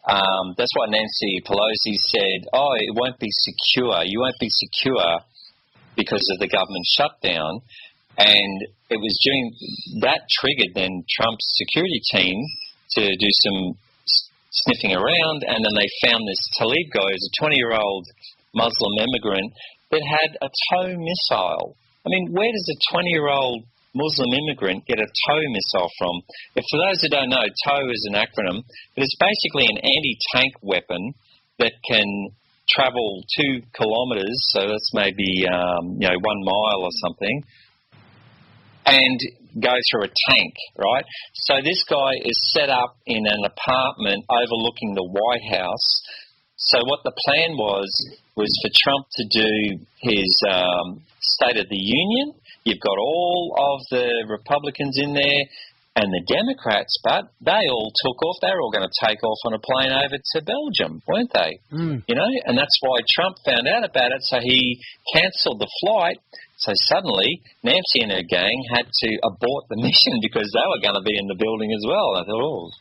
that's why Nancy Pelosi said, it won't be secure. You won't be secure because of the government shutdown. And it was during that triggered then Trump's security team to do some sniffing around, and then they found this Taleb guy, who's a 20-year-old Muslim immigrant, that had a tow missile. I mean, where does a 20-year-old Muslim immigrant get a tow missile from? For those who don't know, tow is an acronym, but it's basically an anti-tank weapon that can travel 2 kilometres, so that's maybe 1 mile or something, and go through a tank, right? So this guy is set up in an apartment overlooking the White House. So what the plan was for Trump to do his State of the Union. You've got all of the Republicans in there and the Democrats, but they all took off. They were all going to take off on a plane over to Belgium, weren't they? And that's why Trump found out about it, so he cancelled the flight. So suddenly, Nancy and her gang had to abort the mission because they were going to be in the building as well. I thought,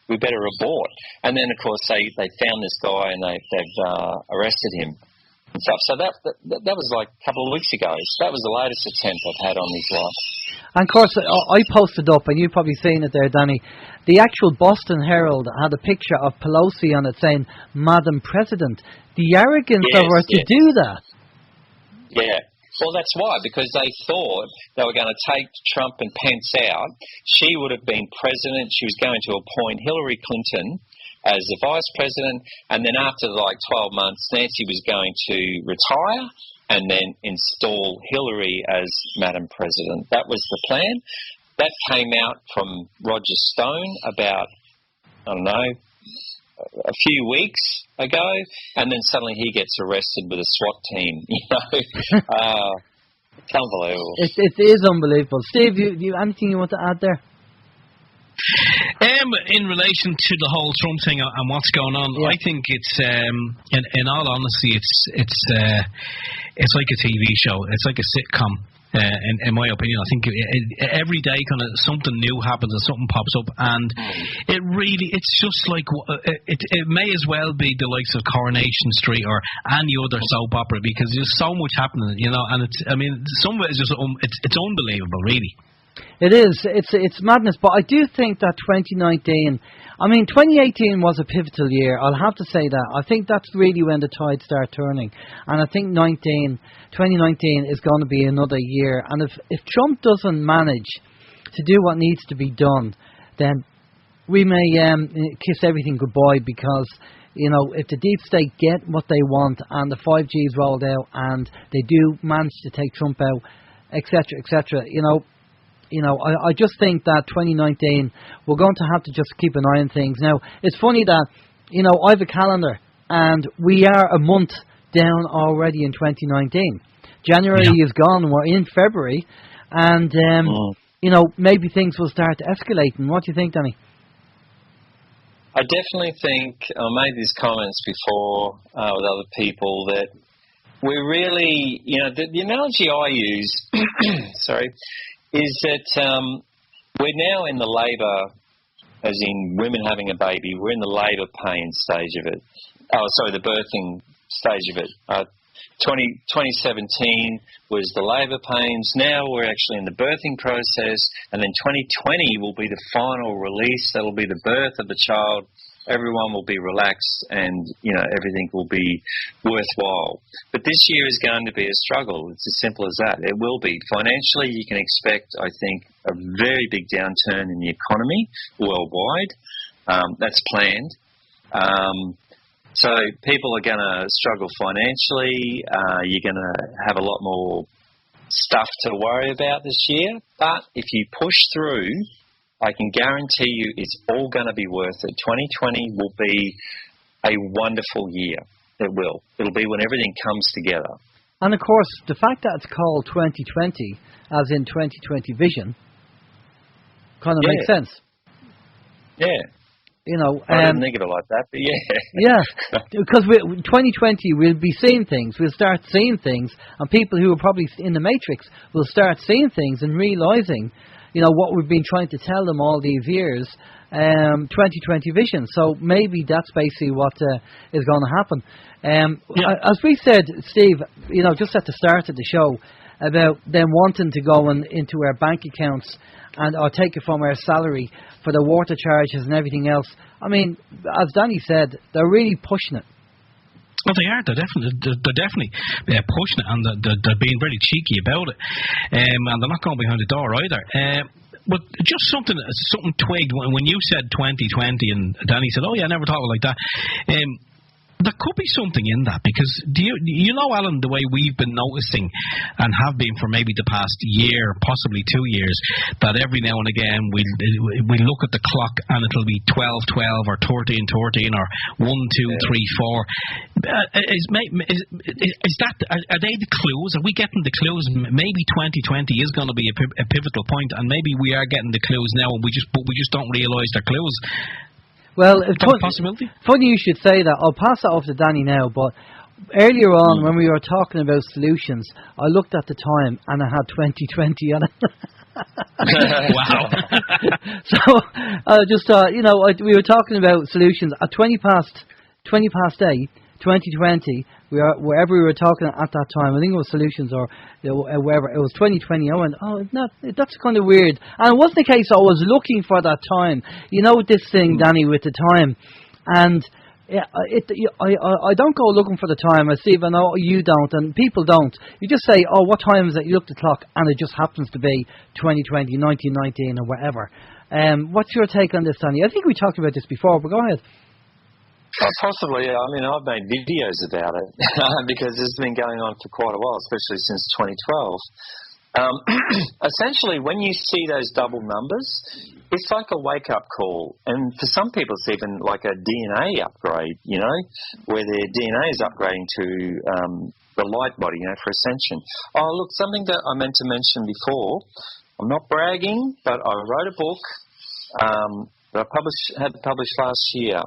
we better abort. And then, of course, they found this guy and they've arrested him and stuff. So that was like a couple of weeks ago. So that was the latest attempt I've had on his life. And, of course, I posted up, and you've probably seen it there, Danny, the actual Boston Herald had a picture of Pelosi on it saying, Madam President. The arrogance of her to do that. Yeah. Well, that's why, because they thought they were going to take Trump and Pence out. She would have been president. She was going to appoint Hillary Clinton as the vice president, and then after 12 months, Nancy was going to retire and then install Hillary as Madam President. That was the plan. That came out from Roger Stone about, I don't know, a few weeks ago, and then suddenly he gets arrested with a SWAT team. It's unbelievable. It is unbelievable. Steve, you anything you want to add there? In relation to the whole Trump thing and what's going on, I think it's, in all honesty, it's like a TV show. It's like a sitcom. In my opinion, I think every day kind of something new happens and something pops up, and it's just like it may as well be the likes of Coronation Street or any other soap opera, because there's so much happening, and some of it is just it's unbelievable, really. It is. It's madness. But I do think that 2018 was a pivotal year. I'll have to say that. I think that's really when the tide started turning. And I think 2019 is going to be another year. And if Trump doesn't manage to do what needs to be done, then we may kiss everything goodbye, because, if the deep state get what they want and the 5G is rolled out and they do manage to take Trump out, etc., etc., I just think that 2019, we're going to have to just keep an eye on things. Now, it's funny that, I have a calendar, and we are a month down already in 2019. January is gone, we're in February, and, maybe things will start escalating. What do you think, Danny? I definitely think, I made these comments before with other people, that we're really, the analogy I use, sorry, is that we're now in the labour, as in women having a baby, we're in the labour pain stage of it. The birthing stage of it. 2017 was the labour pains. Now we're actually in the birthing process, and then 2020 will be the final release. That'll be the birth of the child. Everyone will be relaxed, and everything will be worthwhile. But this year is going to be a struggle. It's as simple as that. It will be. Financially, you can expect, I think, a very big downturn in the economy worldwide. That's planned. So people are going to struggle financially. You're going to have a lot more stuff to worry about this year. But if you push through, I can guarantee you it's all going to be worth it. 2020 will be a wonderful year. It will. It'll be when everything comes together. And, of course, the fact that it's called 2020, as in 2020 vision, kind of makes sense. Yeah. I didn't think of it like that, but yeah. Because 2020, we'll be seeing things. We'll start seeing things, and people who are probably in the Matrix will start seeing things and realising, what we've been trying to tell them all these years, 2020 vision. So maybe that's basically what is going to happen. As we said, Steve, just at the start of the show, about them wanting to go into our bank accounts or take it from our salary for the water charges and everything else. As Danny said, they're really pushing it. Well, they are. They're definitely pushing it, and they're being very cheeky about it, and they're not going behind the door either. But just something twigged when you said 2020, and Danny said, "Oh yeah, I never thought of it like that." There could be something in that, because do you know, Alan, the way we've been noticing and have been for maybe the past year, possibly 2 years, that every now and again we look at the clock and it'll be 12:12 or 13:13 or 1, 2, 3, 4. Is that, are they the clues? Are we getting the clues? Maybe 2020 is going to be a pivotal point, and maybe we are getting the clues now, and we just don't realise they're clues. Well, possibility? Funny you should say that. I'll pass that off to Danny now, but earlier on when we were talking about solutions, I looked at the time and I had 2020 on it. Wow. So I just thought, we were talking about solutions at 20 past 8, 2020. Wherever we were talking at that time, I think it was solutions or wherever, it was 2020. I went, that's kind of weird. And it wasn't the case I was looking for that time. This thing, Danny, with the time. And I don't go looking for the time. Steve, I know you don't, and people don't. You just say, oh, what time is it? You look at the clock, and it just happens to be 2020, 1919, or whatever. What's your take on this, Danny? I think we talked about this before, but go ahead. Possibly. I mean, I've made videos about it because it's been going on for quite a while, especially since 2012. Essentially, when you see those double numbers, it's like a wake-up call. And for some people, it's even like a DNA upgrade, you know, where their DNA is upgrading to the light body, you know, for ascension. Oh, look, something that I meant to mention before. I'm not bragging, but I wrote a book that I had published last year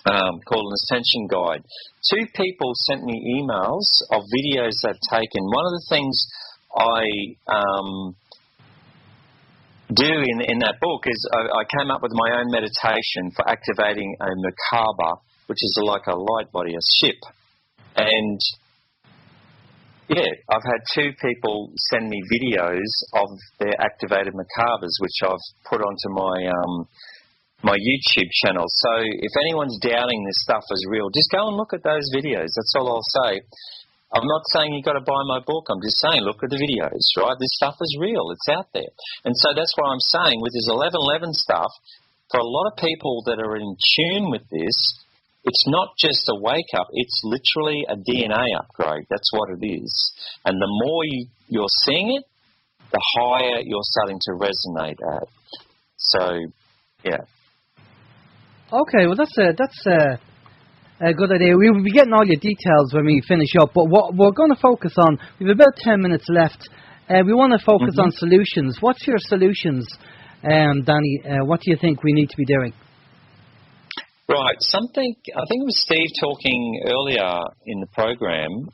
called An Ascension Guide. 2 people sent me emails of videos they've taken. One of the things I do in that book is I came up with my own meditation for activating a Merkaba, which is like a light body, a ship. And yeah, I've had 2 people send me videos of their activated Merkabas, which I've put onto my YouTube channel. So if anyone's doubting this stuff is real, just go and look at those videos. That's all I'll say. I'm not saying you've got to buy my book. I'm just saying look at the videos, right? This stuff is real. It's out there. And so that's what I'm saying with this 1111 stuff. For a lot of people that are in tune with this, it's not just a wake-up. It's literally a DNA upgrade. That's what it is. And the more you're seeing it, the higher you're starting to resonate at. So, yeah. Okay, well, that's a good idea. We will be getting all your details when we finish up, but what we're going to focus on, we have about 10 minutes left. We want to focus on solutions. What's your solutions, Danny? What do you think we need to be doing? Right, I think it was Steve talking earlier in the program.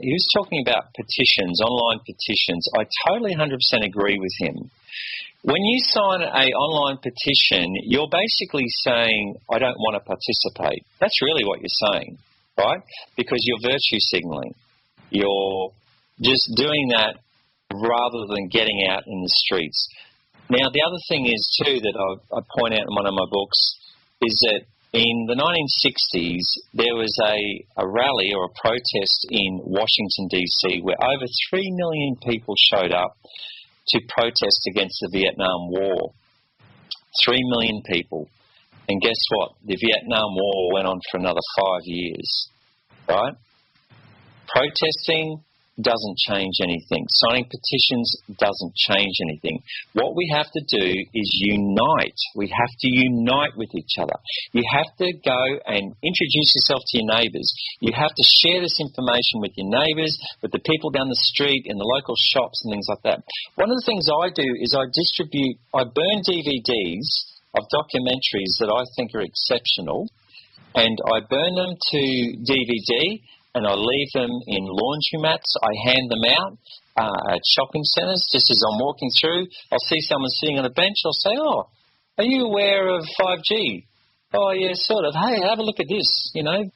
He was talking about petitions, online petitions. I totally 100% agree with him. When you sign an online petition, you're basically saying, I don't want to participate. That's really what you're saying, right? Because you're virtue signalling. You're just doing that rather than getting out in the streets. Now, the other thing is, too, that I point out in one of my books is that in the 1960s, there was a rally or a protest in Washington, D.C., where over 3 million people showed up to protest against the Vietnam War. 3 million people. And guess what? The Vietnam War went on for another 5 years, right? Protesting doesn't change anything. Signing petitions doesn't change anything. What we have to do is unite. We have to unite with each other. You have to go and introduce yourself to your neighbours. You have to share this information with your neighbours, with the people down the street, in the local shops and things like that. One of the things I do is I burn DVDs of documentaries that I think are exceptional, and I burn them to DVD, and I leave them in laundromats. I hand them out at shopping centres just as I'm walking through. I'll see someone sitting on a bench. I'll say, oh, are you aware of 5G? Oh, yeah, sort of. Hey, have a look at this, you know.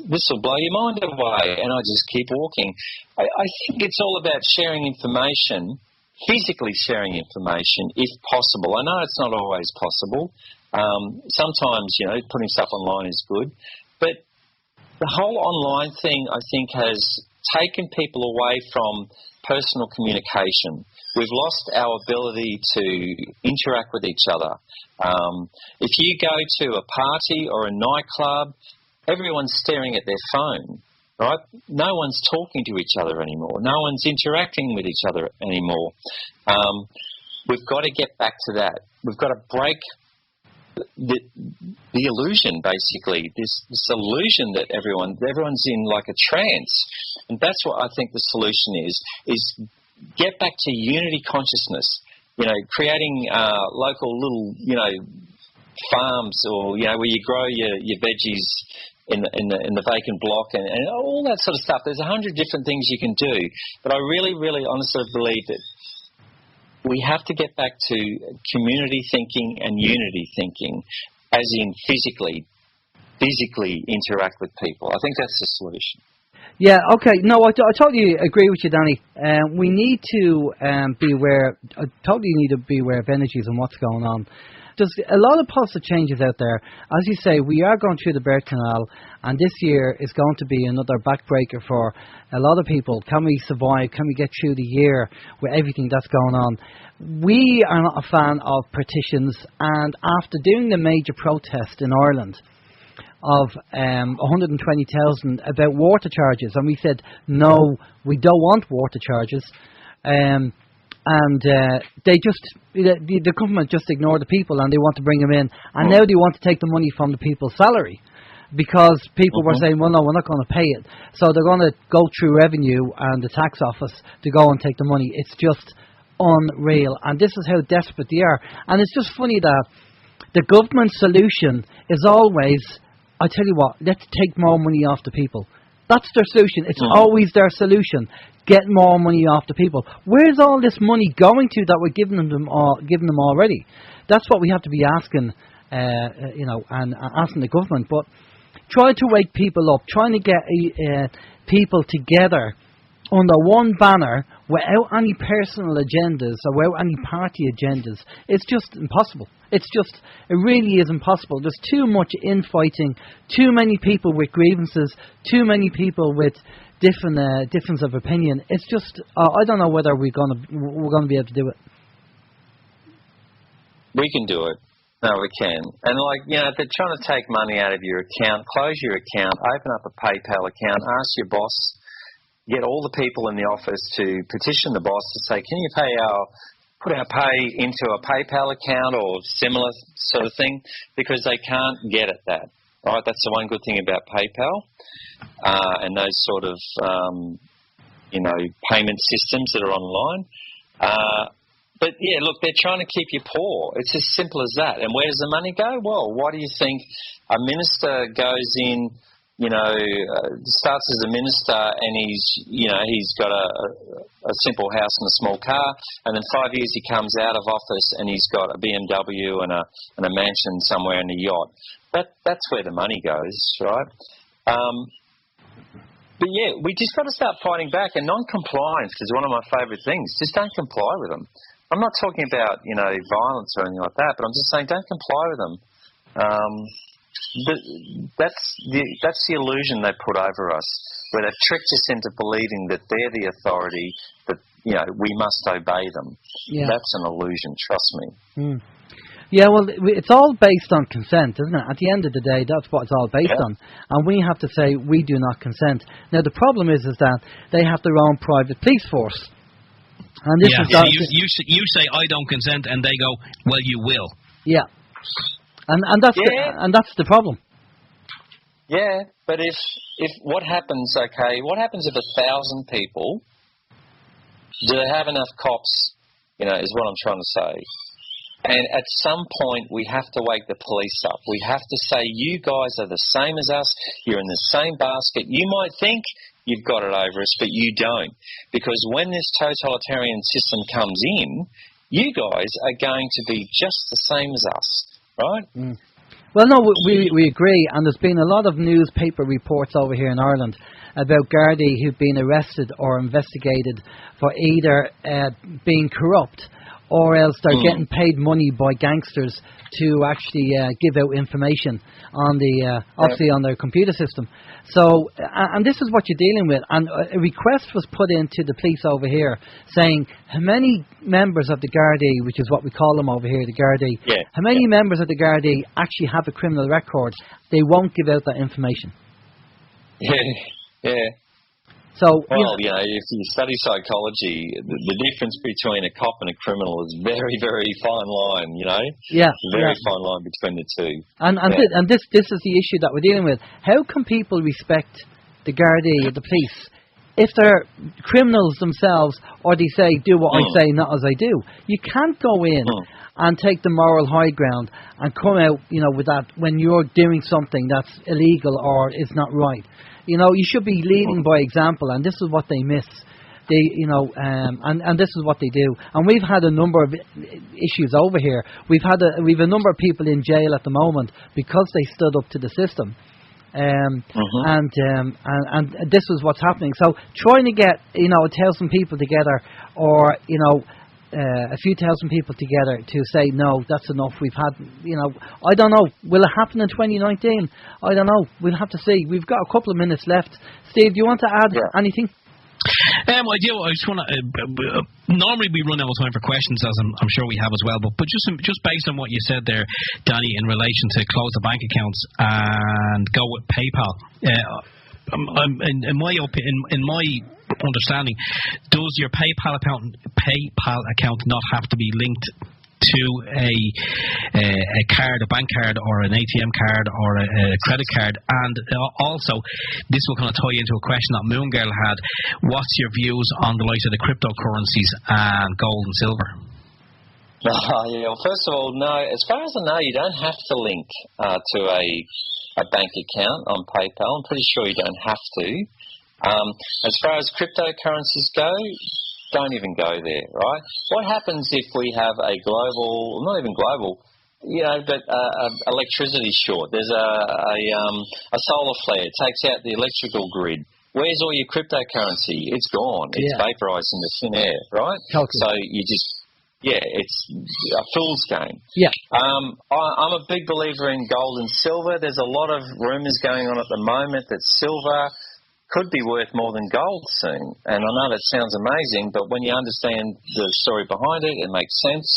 This will blow your mind away. And I just keep walking. I think it's all about sharing information, physically sharing information, if possible. I know it's not always possible. Sometimes, you know, putting stuff online is good. But the whole online thing, I think, has taken people away from personal communication. We've lost our ability to interact with each other. If you go to a party or a nightclub, everyone's staring at their phone, right? No one's talking to each other anymore. No one's interacting with each other anymore. We've got to get back to that. We've got to break the illusion, basically, this illusion that everyone's in like a trance. And that's what I think the solution is get back to unity consciousness, you know, creating local little, you know, farms, or, you know, where you grow your veggies in the vacant block and all that sort of stuff. There's 100 different things you can do. But I really, really honestly believe that we have to get back to community thinking and unity thinking, as in physically interact with people. I think that's the solution. Yeah, okay. No, I totally agree with you, Danny. We need to be aware. I totally need to be aware of energies and what's going on. there's a lot of positive changes out there. As you say, we are going through the Bird Canal, and this year is going to be another backbreaker for a lot of people. Can we survive? Can we get through the year with everything that's going on? We are not a fan of petitions, and after doing the major protest in Ireland of 120,000 about water charges, and we said, no, we don't want water charges, they just, the government just ignored the people, and they want to bring them in, and now they want to take the money from the people's salary, because people were saying, well, no, we're not going to pay it. So they're going to go through revenue and the tax office to go and take the money. It's just unreal, and this is how desperate they are. And it's just funny that the government solution is always, I tell you what, let's take more money off the people. That's their solution. It's always their solution. Get more money off the people. Where's all this money going to that we're giving them already? That's what we have to be asking, and asking the government. But try to wake people up, trying to get people together under one banner without any personal agendas or without any party agendas. It's just impossible. It really is impossible. There's too much infighting, too many people with grievances, too many people with difference of opinion. It's just, I don't know whether we're going to be able to do it. We can do it. No, we can. And if they're trying to take money out of your account, close your account, open up a PayPal account, ask your boss, get all the people in the office to petition the boss to say, can you put our pay into a PayPal account or similar sort of thing, because they can't get at that. Right? That's the one good thing about PayPal and those sort of payment systems that are online. But yeah, look, they're trying to keep you poor. It's as simple as that. And where does the money go? Well, why do you think a minister goes in? Starts as a minister, and he's got a simple house and a small car, and then 5 years he comes out of office and he's got a BMW and a mansion somewhere and a yacht. That's where the money goes, right? But yeah, we just got to start fighting back, and non-compliance is one of my favourite things. Just don't comply with them. I'm not talking about violence or anything like that, but I'm just saying don't comply with them. That's the illusion they put over us, where they've tricked us into believing that they're the authority, that we must obey them. Yeah. That's an illusion, trust me. Yeah, well, it's all based on consent, isn't it? At the end of the day, that's what it's all based on. And we have to say we do not consent. Now, the problem is that they have their own private police force. And this is you say I don't consent, and they go, well, you will. Yeah. And that's the problem. Yeah, but if what happens? Okay, what happens if 1,000 people? Do they have enough cops? Is what I'm trying to say. And at some point, we have to wake the police up. We have to say, you guys are the same as us. You're in the same basket. You might think you've got it over us, but you don't, because when this totalitarian system comes in, you guys are going to be just the same as us. Right? Well, no, we agree, and there's been a lot of newspaper reports over here in Ireland about Gardaí who've been arrested or investigated for either being corrupt, or else they're getting paid money by gangsters to actually give out information on obviously on their computer system. So, and this is what you're dealing with. And a request was put into the police over here saying how many members of the Gardaí, which is what we call them over here, the Gardaí, how many members of the Gardaí actually have a criminal record. They won't give out that information. Yeah. So, if you study psychology, the difference between a cop and a criminal is very, very fine line, Very fine line between the two. And this is the issue that we're dealing with. How can people respect the Gardaí or the police if they're criminals themselves, or they say, do what I say, not as I do? You can't go in and take the moral high ground and come out, with that when you're doing something that's illegal or is not right. You should be leading by example, and this is what they miss. And this is what they do. And we've had a number of issues over here. We've a number of people in jail at the moment because they stood up to the system. And this is what's happening. So trying to get 1,000 people together, or a few thousand people together to say, no, that's enough. We've had, I don't know. Will it happen in 2019? I don't know. We'll have to see. We've got a couple of minutes left. Steve, do you want to add anything? I do. I just want to. Normally we run out of time for questions, as I'm sure we have as well. But just based on what you said there, Danny, in relation to close the bank accounts and go with PayPal. In my understanding, does your PayPal account not have to be linked to a card, a bank card, or an ATM card, or a credit card? And also, this will kind of tie into a question that Moon Girl had. What's your views on the likes of the cryptocurrencies and gold and silver? Well, first of all, no. As far as I know, you don't have to link to a bank account on PayPal. I'm pretty sure you don't have to. As far as cryptocurrencies go, don't even go there, right? What happens if we have a global, not even global, but electricity short? There's a solar flare, it takes out the electrical grid. Where's all your cryptocurrency? It's gone. It's vaporised in the thin air, right? Totally. So you just, it's a fool's game. Yeah. I'm a big believer in gold and silver. There's a lot of rumours going on at the moment that silver could be worth more than gold soon. And I know that sounds amazing, but when you understand the story behind it, it makes sense.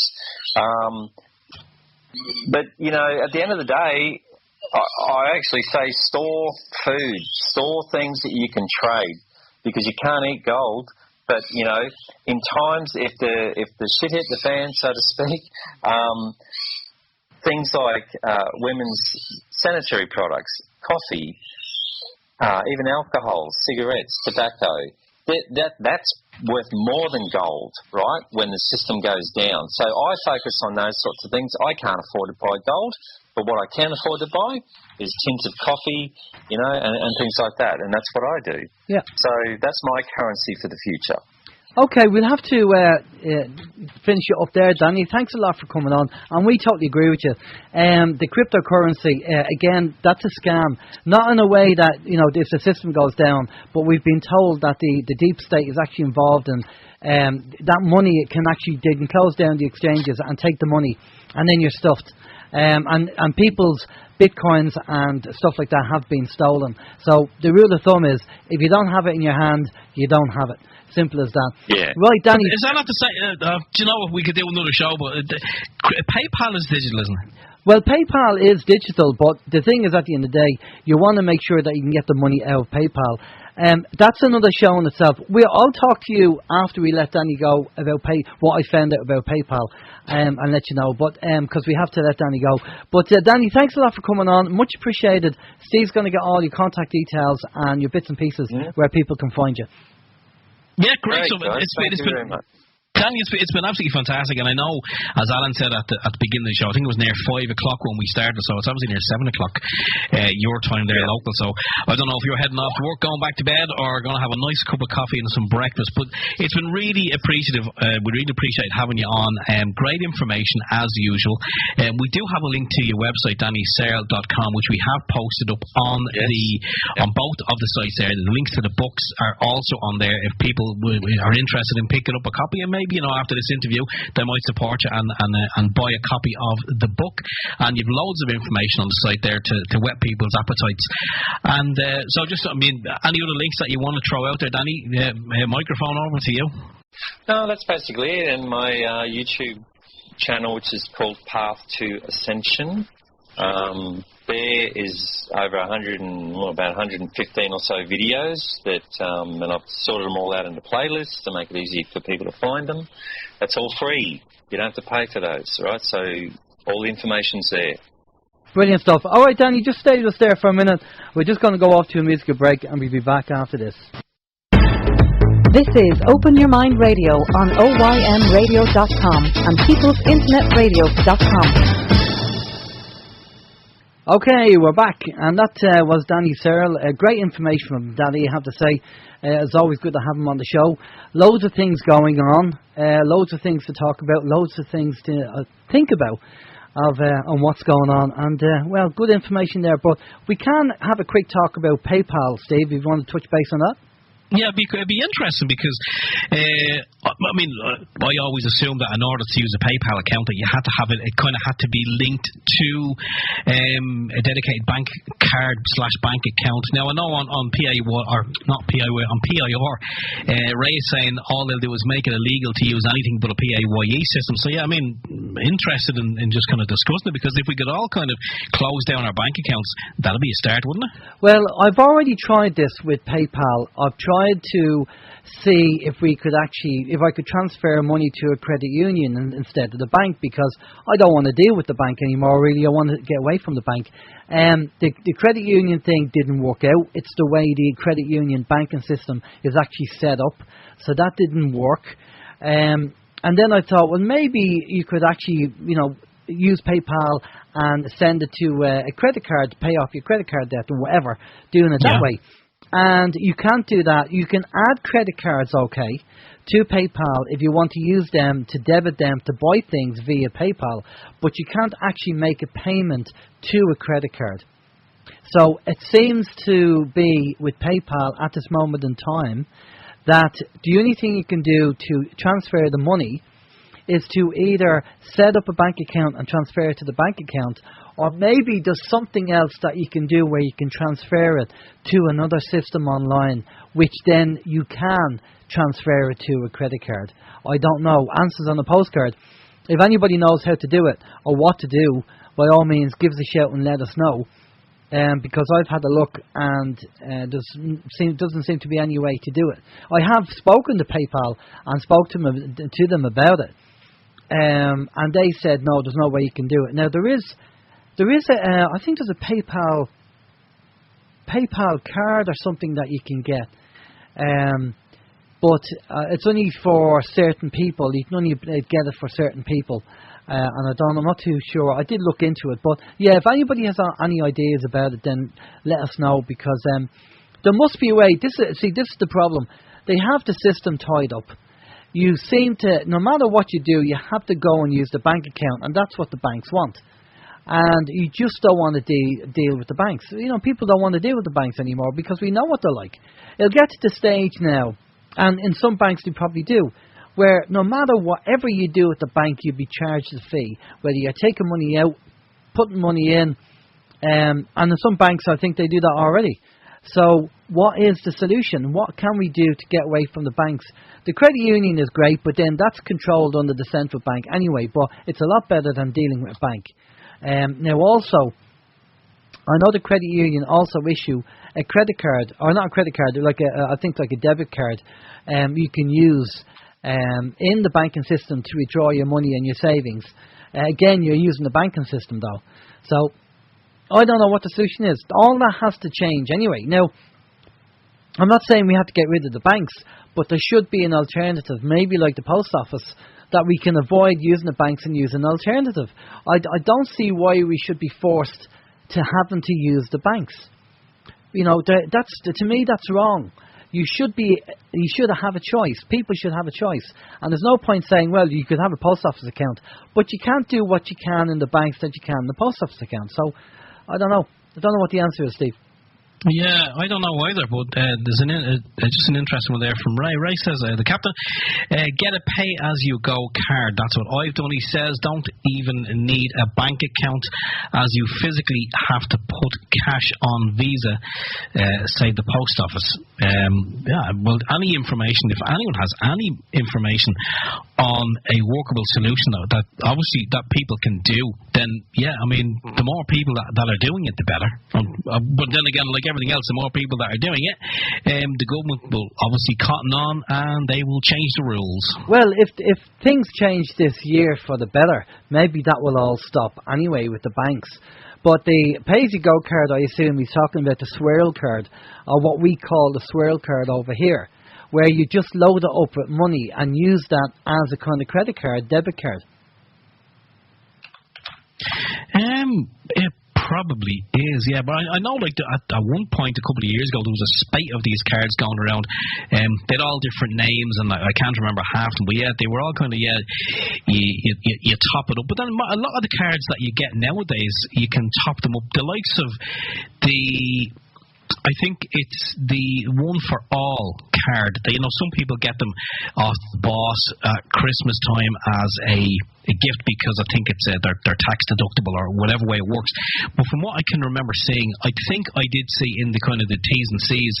But, at the end of the day, I actually say store food, store things that you can trade, because you can't eat gold. But, in times, if the shit hit the fan, so to speak, things like women's sanitary products, coffee, even alcohol, cigarettes, tobacco, that's worth more than gold, right, when the system goes down. So I focus on those sorts of things. I can't afford to buy gold, but what I can afford to buy is tins of coffee, and things like that, and that's what I do. Yeah. So that's my currency for the future. Okay, we'll have to finish you up there, Danny. Thanks a lot for coming on, and we totally agree with you. The cryptocurrency, again, that's a scam. Not in a way that, if the system goes down, but we've been told that the deep state is actually involved in that money. They can close down the exchanges and take the money, and then you're stuffed. And people's bitcoins and stuff like that have been stolen. So the rule of thumb is, if you don't have it in your hand, you don't have it. Simple as that. Yeah. Right, Danny. Is that not to say, do you know what, we could do another show, but PayPal is digital, isn't it? Well, PayPal is digital, but the thing is, at the end of the day, you want to make sure that you can get the money out of PayPal. That's another show in itself. I'll talk to you after we let Danny go about what I found out about PayPal, and let you know. But because we have to let Danny go. But Danny, thanks a lot for coming on. Much appreciated. Steve's going to get all your contact details and your bits and pieces where people can find you. Yeah, great. So Thank you very much. Danny, it's been absolutely fantastic, and I know, as Alan said at the beginning of the show, I think it was near 5 o'clock when we started, so it's obviously near 7 o'clock your time there local. So I don't know if you're heading off to work, going back to bed, or going to have a nice cup of coffee and some breakfast. But it's been really appreciative. We really appreciate having you on. Great information as usual. We do have a link to your website, DannySearle.com, which we have posted up on on both of the sites there. The links to the books are also on there if people are interested in picking up a copy, and maybe after this interview they might support you and buy a copy of the book. And you've loads of information on the site there to whet people's appetites. And so just, any other links that you want to throw out there, Danny? Microphone over to you. No, that's basically it. And my YouTube channel, which is called Path to Ascension, there is over about 115 or so videos that, and I've sorted them all out into playlists to make it easy for people to find them. That's all free. You don't have to pay for those, right? So all the information's there. Brilliant stuff. All right, Danny, just stay with us there for a minute. We're just going to go off to a musical break, and we'll be back after this. This is Open Your Mind Radio on OYMradio.com and peoplesinternetradio.com. Okay, we're back, and that was Danny Searle. Great information from Danny, I have to say. It's always good to have him on the show. Loads of things going on, loads of things to talk about, loads of things to think about on what's going on. And, good information there. But we can have a quick talk about PayPal, Steve, if you want to touch base on that. Yeah, it'd be interesting because, I always assumed that in order to use a PayPal account that you had to have it kind of had to be linked to a dedicated bank card / bank account. Now, I know on PIR, on PIR, Ray is saying all they'll do is make it illegal to use anything but a PAYE system. So, yeah, interested in just kind of discussing it, because if we could all kind of close down our bank accounts, that'll be a start, wouldn't it? Well, I've already tried this with PayPal. I've tried to see if I could transfer money to a credit union instead of the bank, because I don't want to deal with the bank anymore, really. I want to get away from the bank. The credit union thing didn't work out. It's the way the credit union banking system is actually set up, so that didn't work. And then I thought, well, maybe you could actually, use PayPal and send it to a credit card to pay off your credit card debt or whatever, doing it that way. And you can't do that. You can add credit cards, okay, to PayPal if you want to use them to debit them to buy things via PayPal, but you can't actually make a payment to a credit card. So it seems to be with PayPal at this moment in time that the only thing you can do to transfer the money is to either set up a bank account and transfer it to the bank account, or maybe there's something else that you can do where you can transfer it to another system online, which then you can transfer it to a credit card. I don't know. Answers on a postcard. If anybody knows how to do it or what to do, by all means, give us a shout and let us know. Because I've had a look and doesn't seem to be any way to do it. I have spoken to PayPal and spoke to them about it. And they said, no, there's no way you can do it. Now, there is I think there's a PayPal card or something that you can get. But it's only for certain people. You can only get it for certain people. And I'm not too sure. I did look into it. But, yeah, if anybody has any ideas about it, then let us know, because there must be a way. This is the problem. They have the system tied up. You seem to, no matter what you do, you have to go and use the bank account, and that's what the banks want. And you just don't want to deal with the banks. People don't want to deal with the banks anymore because we know what they're like. It'll get to the stage now, and in some banks they probably do, where no matter whatever you do at the bank, you'll be charged a fee, whether you're taking money out, putting money in, and in some banks I think they do that already. So what is the solution? What can we do to get away from the banks? The credit union is great, but then that's controlled under the central bank anyway, but it's a lot better than dealing with a bank. Now also, I know the credit union also issue a credit card, or not a credit card, I think like a debit card you can use in the banking system to withdraw your money and your savings. Again, you're using the banking system though. So I don't know what the solution is. All that has to change anyway. Now, I'm not saying we have to get rid of the banks, but there should be an alternative, maybe like the post office, that we can avoid using the banks and use an alternative. I don't see why we should be forced to having to use the banks. To me, that's wrong. You should have a choice. People should have a choice. And there's no point saying, well, you could have a post office account, but you can't do what you can in the banks that you can in the post office account. So, I don't know. I don't know what the answer is, Steve. Yeah, I don't know either, but there's just an interesting one there from Ray. Ray says, the captain, get a pay-as-you-go card. That's what I've done. He says, don't even need a bank account, as you physically have to put cash on Visa, say the post office. Well, any information, if anyone has any information on a workable solution that obviously that people can do, then, the more people that are doing it, the better. But then again, like everything else, the more people that are doing it, the government will obviously cotton on and they will change the rules. Well, if things change this year for the better, maybe that will all stop anyway with the banks. But the pay-as-you-go card, I assume he's talking about the Searle card, or what we call the Searle card over here, where you just load it up with money and use that as a kind of credit card, debit card. It probably is, yeah. But I know, at one point a couple of years ago, there was a spate of these cards going around. They had all different names, and I can't remember half of them. But yeah, they were all kind of you top it up. But then a lot of the cards that you get nowadays, you can top them up. The likes of the I think it's the one for all card. Some people get them off the boss at Christmas time as a gift because I think it's they're tax deductible or whatever way it works. But from what I can remember seeing, I think I did see in the kind of the T's and C's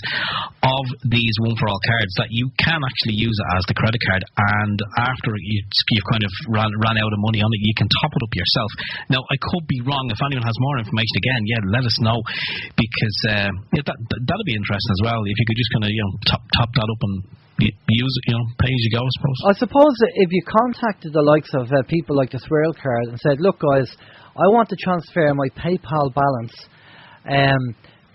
of these one for all cards that you can actually use it as the credit card, and after you've kind of ran out of money on it, you can top it up yourself. Now, I could be wrong. If anyone has more information, again, let us know, because that'll be interesting as well. If you could just kind of top that up and use it, pay as you go, I suppose. I suppose that if you contacted the likes of people like the Searle card and said, look guys, I want to transfer my PayPal balance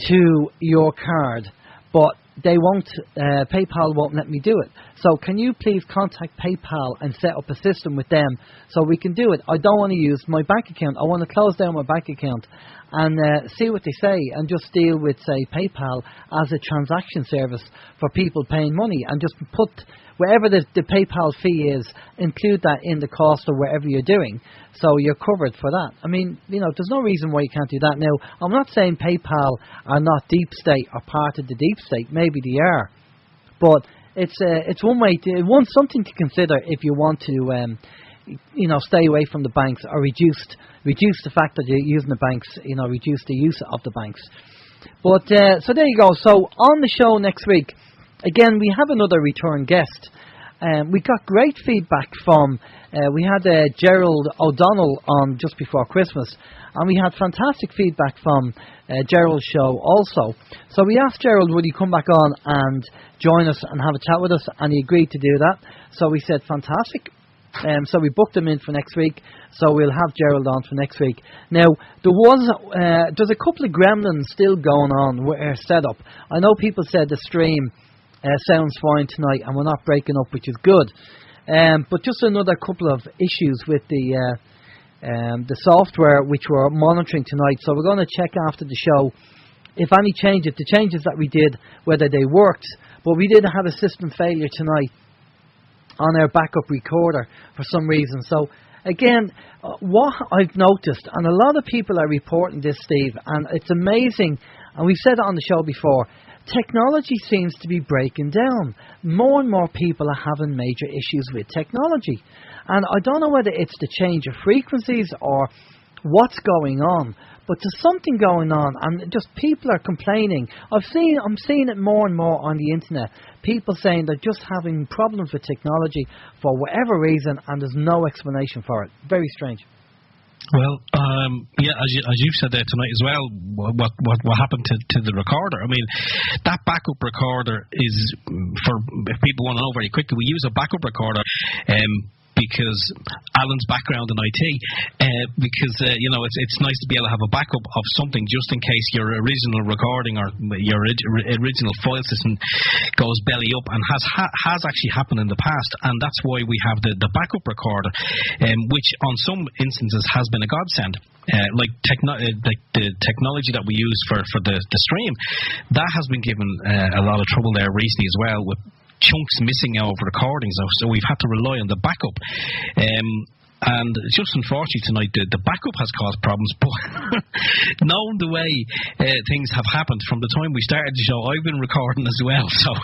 to your card, but PayPal won't let me do it. So can you please contact PayPal and set up a system with them so we can do it? I don't want to use my bank account. I want to close down my bank account and see what they say, and just deal with, say, PayPal as a transaction service for people paying money, and just put wherever the PayPal fee is, include that in the cost of whatever you're doing, so you're covered for that. I mean, there's no reason why you can't do that. Now, I'm not saying PayPal are not deep state or part of the deep state. Maybe they are, but it's one way something to consider if you want to stay away from the banks, or reduce the fact that you're using the banks, reduce the use of the banks. But so there you go. So on the show next week, again, we have another return guest. We got great feedback from, we had Gerald O'Donnell on just before Christmas, and we had fantastic feedback from Gerald's show also. So we asked Gerald, would he come back on and join us and have a chat with us, and he agreed to do that. So we said, fantastic. So we booked him in for next week, so we'll have Gerald on for next week. Now, there's a couple of gremlins still going on with our setup. I know people said the stream sounds fine tonight and we're not breaking up, which is good. But just another couple of issues with the software which we're monitoring tonight. So we're going to check after the show if any changes, the changes that we did, whether they worked. But we did have a system failure tonight on our backup recorder for some reason. So again, what I've noticed, and a lot of people are reporting this, Steve, and it's amazing, and we've said it on the show before, technology seems to be breaking down. More and more people are having major issues with technology. And I don't know whether it's the change of frequencies or what's going on, but there's something going on, and just people are complaining. I'm seeing it more and more on the internet. People saying they're just having problems with technology for whatever reason, and there's no explanation for it. Very strange. Well, as you've said there tonight as well, what happened to the recorder? I mean, that backup recorder is, for if people want to know very quickly, we use a backup recorder because Alan's background in IT, because it's nice to be able to have a backup of something just in case your original recording or your original file system goes belly up, and has actually happened in the past, and that's why we have the backup recorder, which on some instances has been a godsend. Like the technology that we use for the stream, that has been given a lot of trouble there recently as well, with chunks missing out of recordings, so we've had to rely on the backup. And it's just unfortunate tonight the backup has caused problems, but knowing the way things have happened from the time we started the show, I've been recording as well, so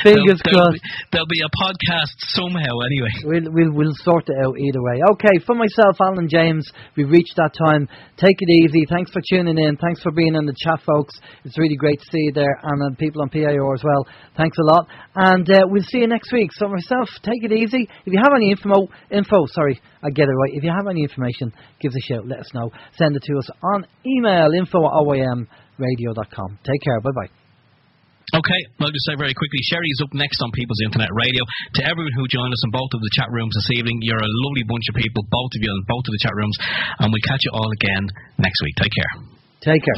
fingers crossed. There'll be a podcast somehow anyway. We'll sort it out either way. Okay, for myself, Alan James, we've reached that time. Take it easy. Thanks for tuning in. Thanks for being in the chat, folks. It's really great to see you there, and people on PIR as well. Thanks a lot, and we'll see you next week. So myself, take it easy. If you have any I get it right. If you have any information, give us a shout. Let us know. Send it to us on email, info@oymradio.com. Take care. Bye-bye. Okay, I'll just say very quickly, Sherry's up next on People's Internet Radio. To everyone who joined us in both of the chat rooms this evening, you're a lovely bunch of people, both of you in both of the chat rooms, and we'll catch you all again next week. Take care. Take care.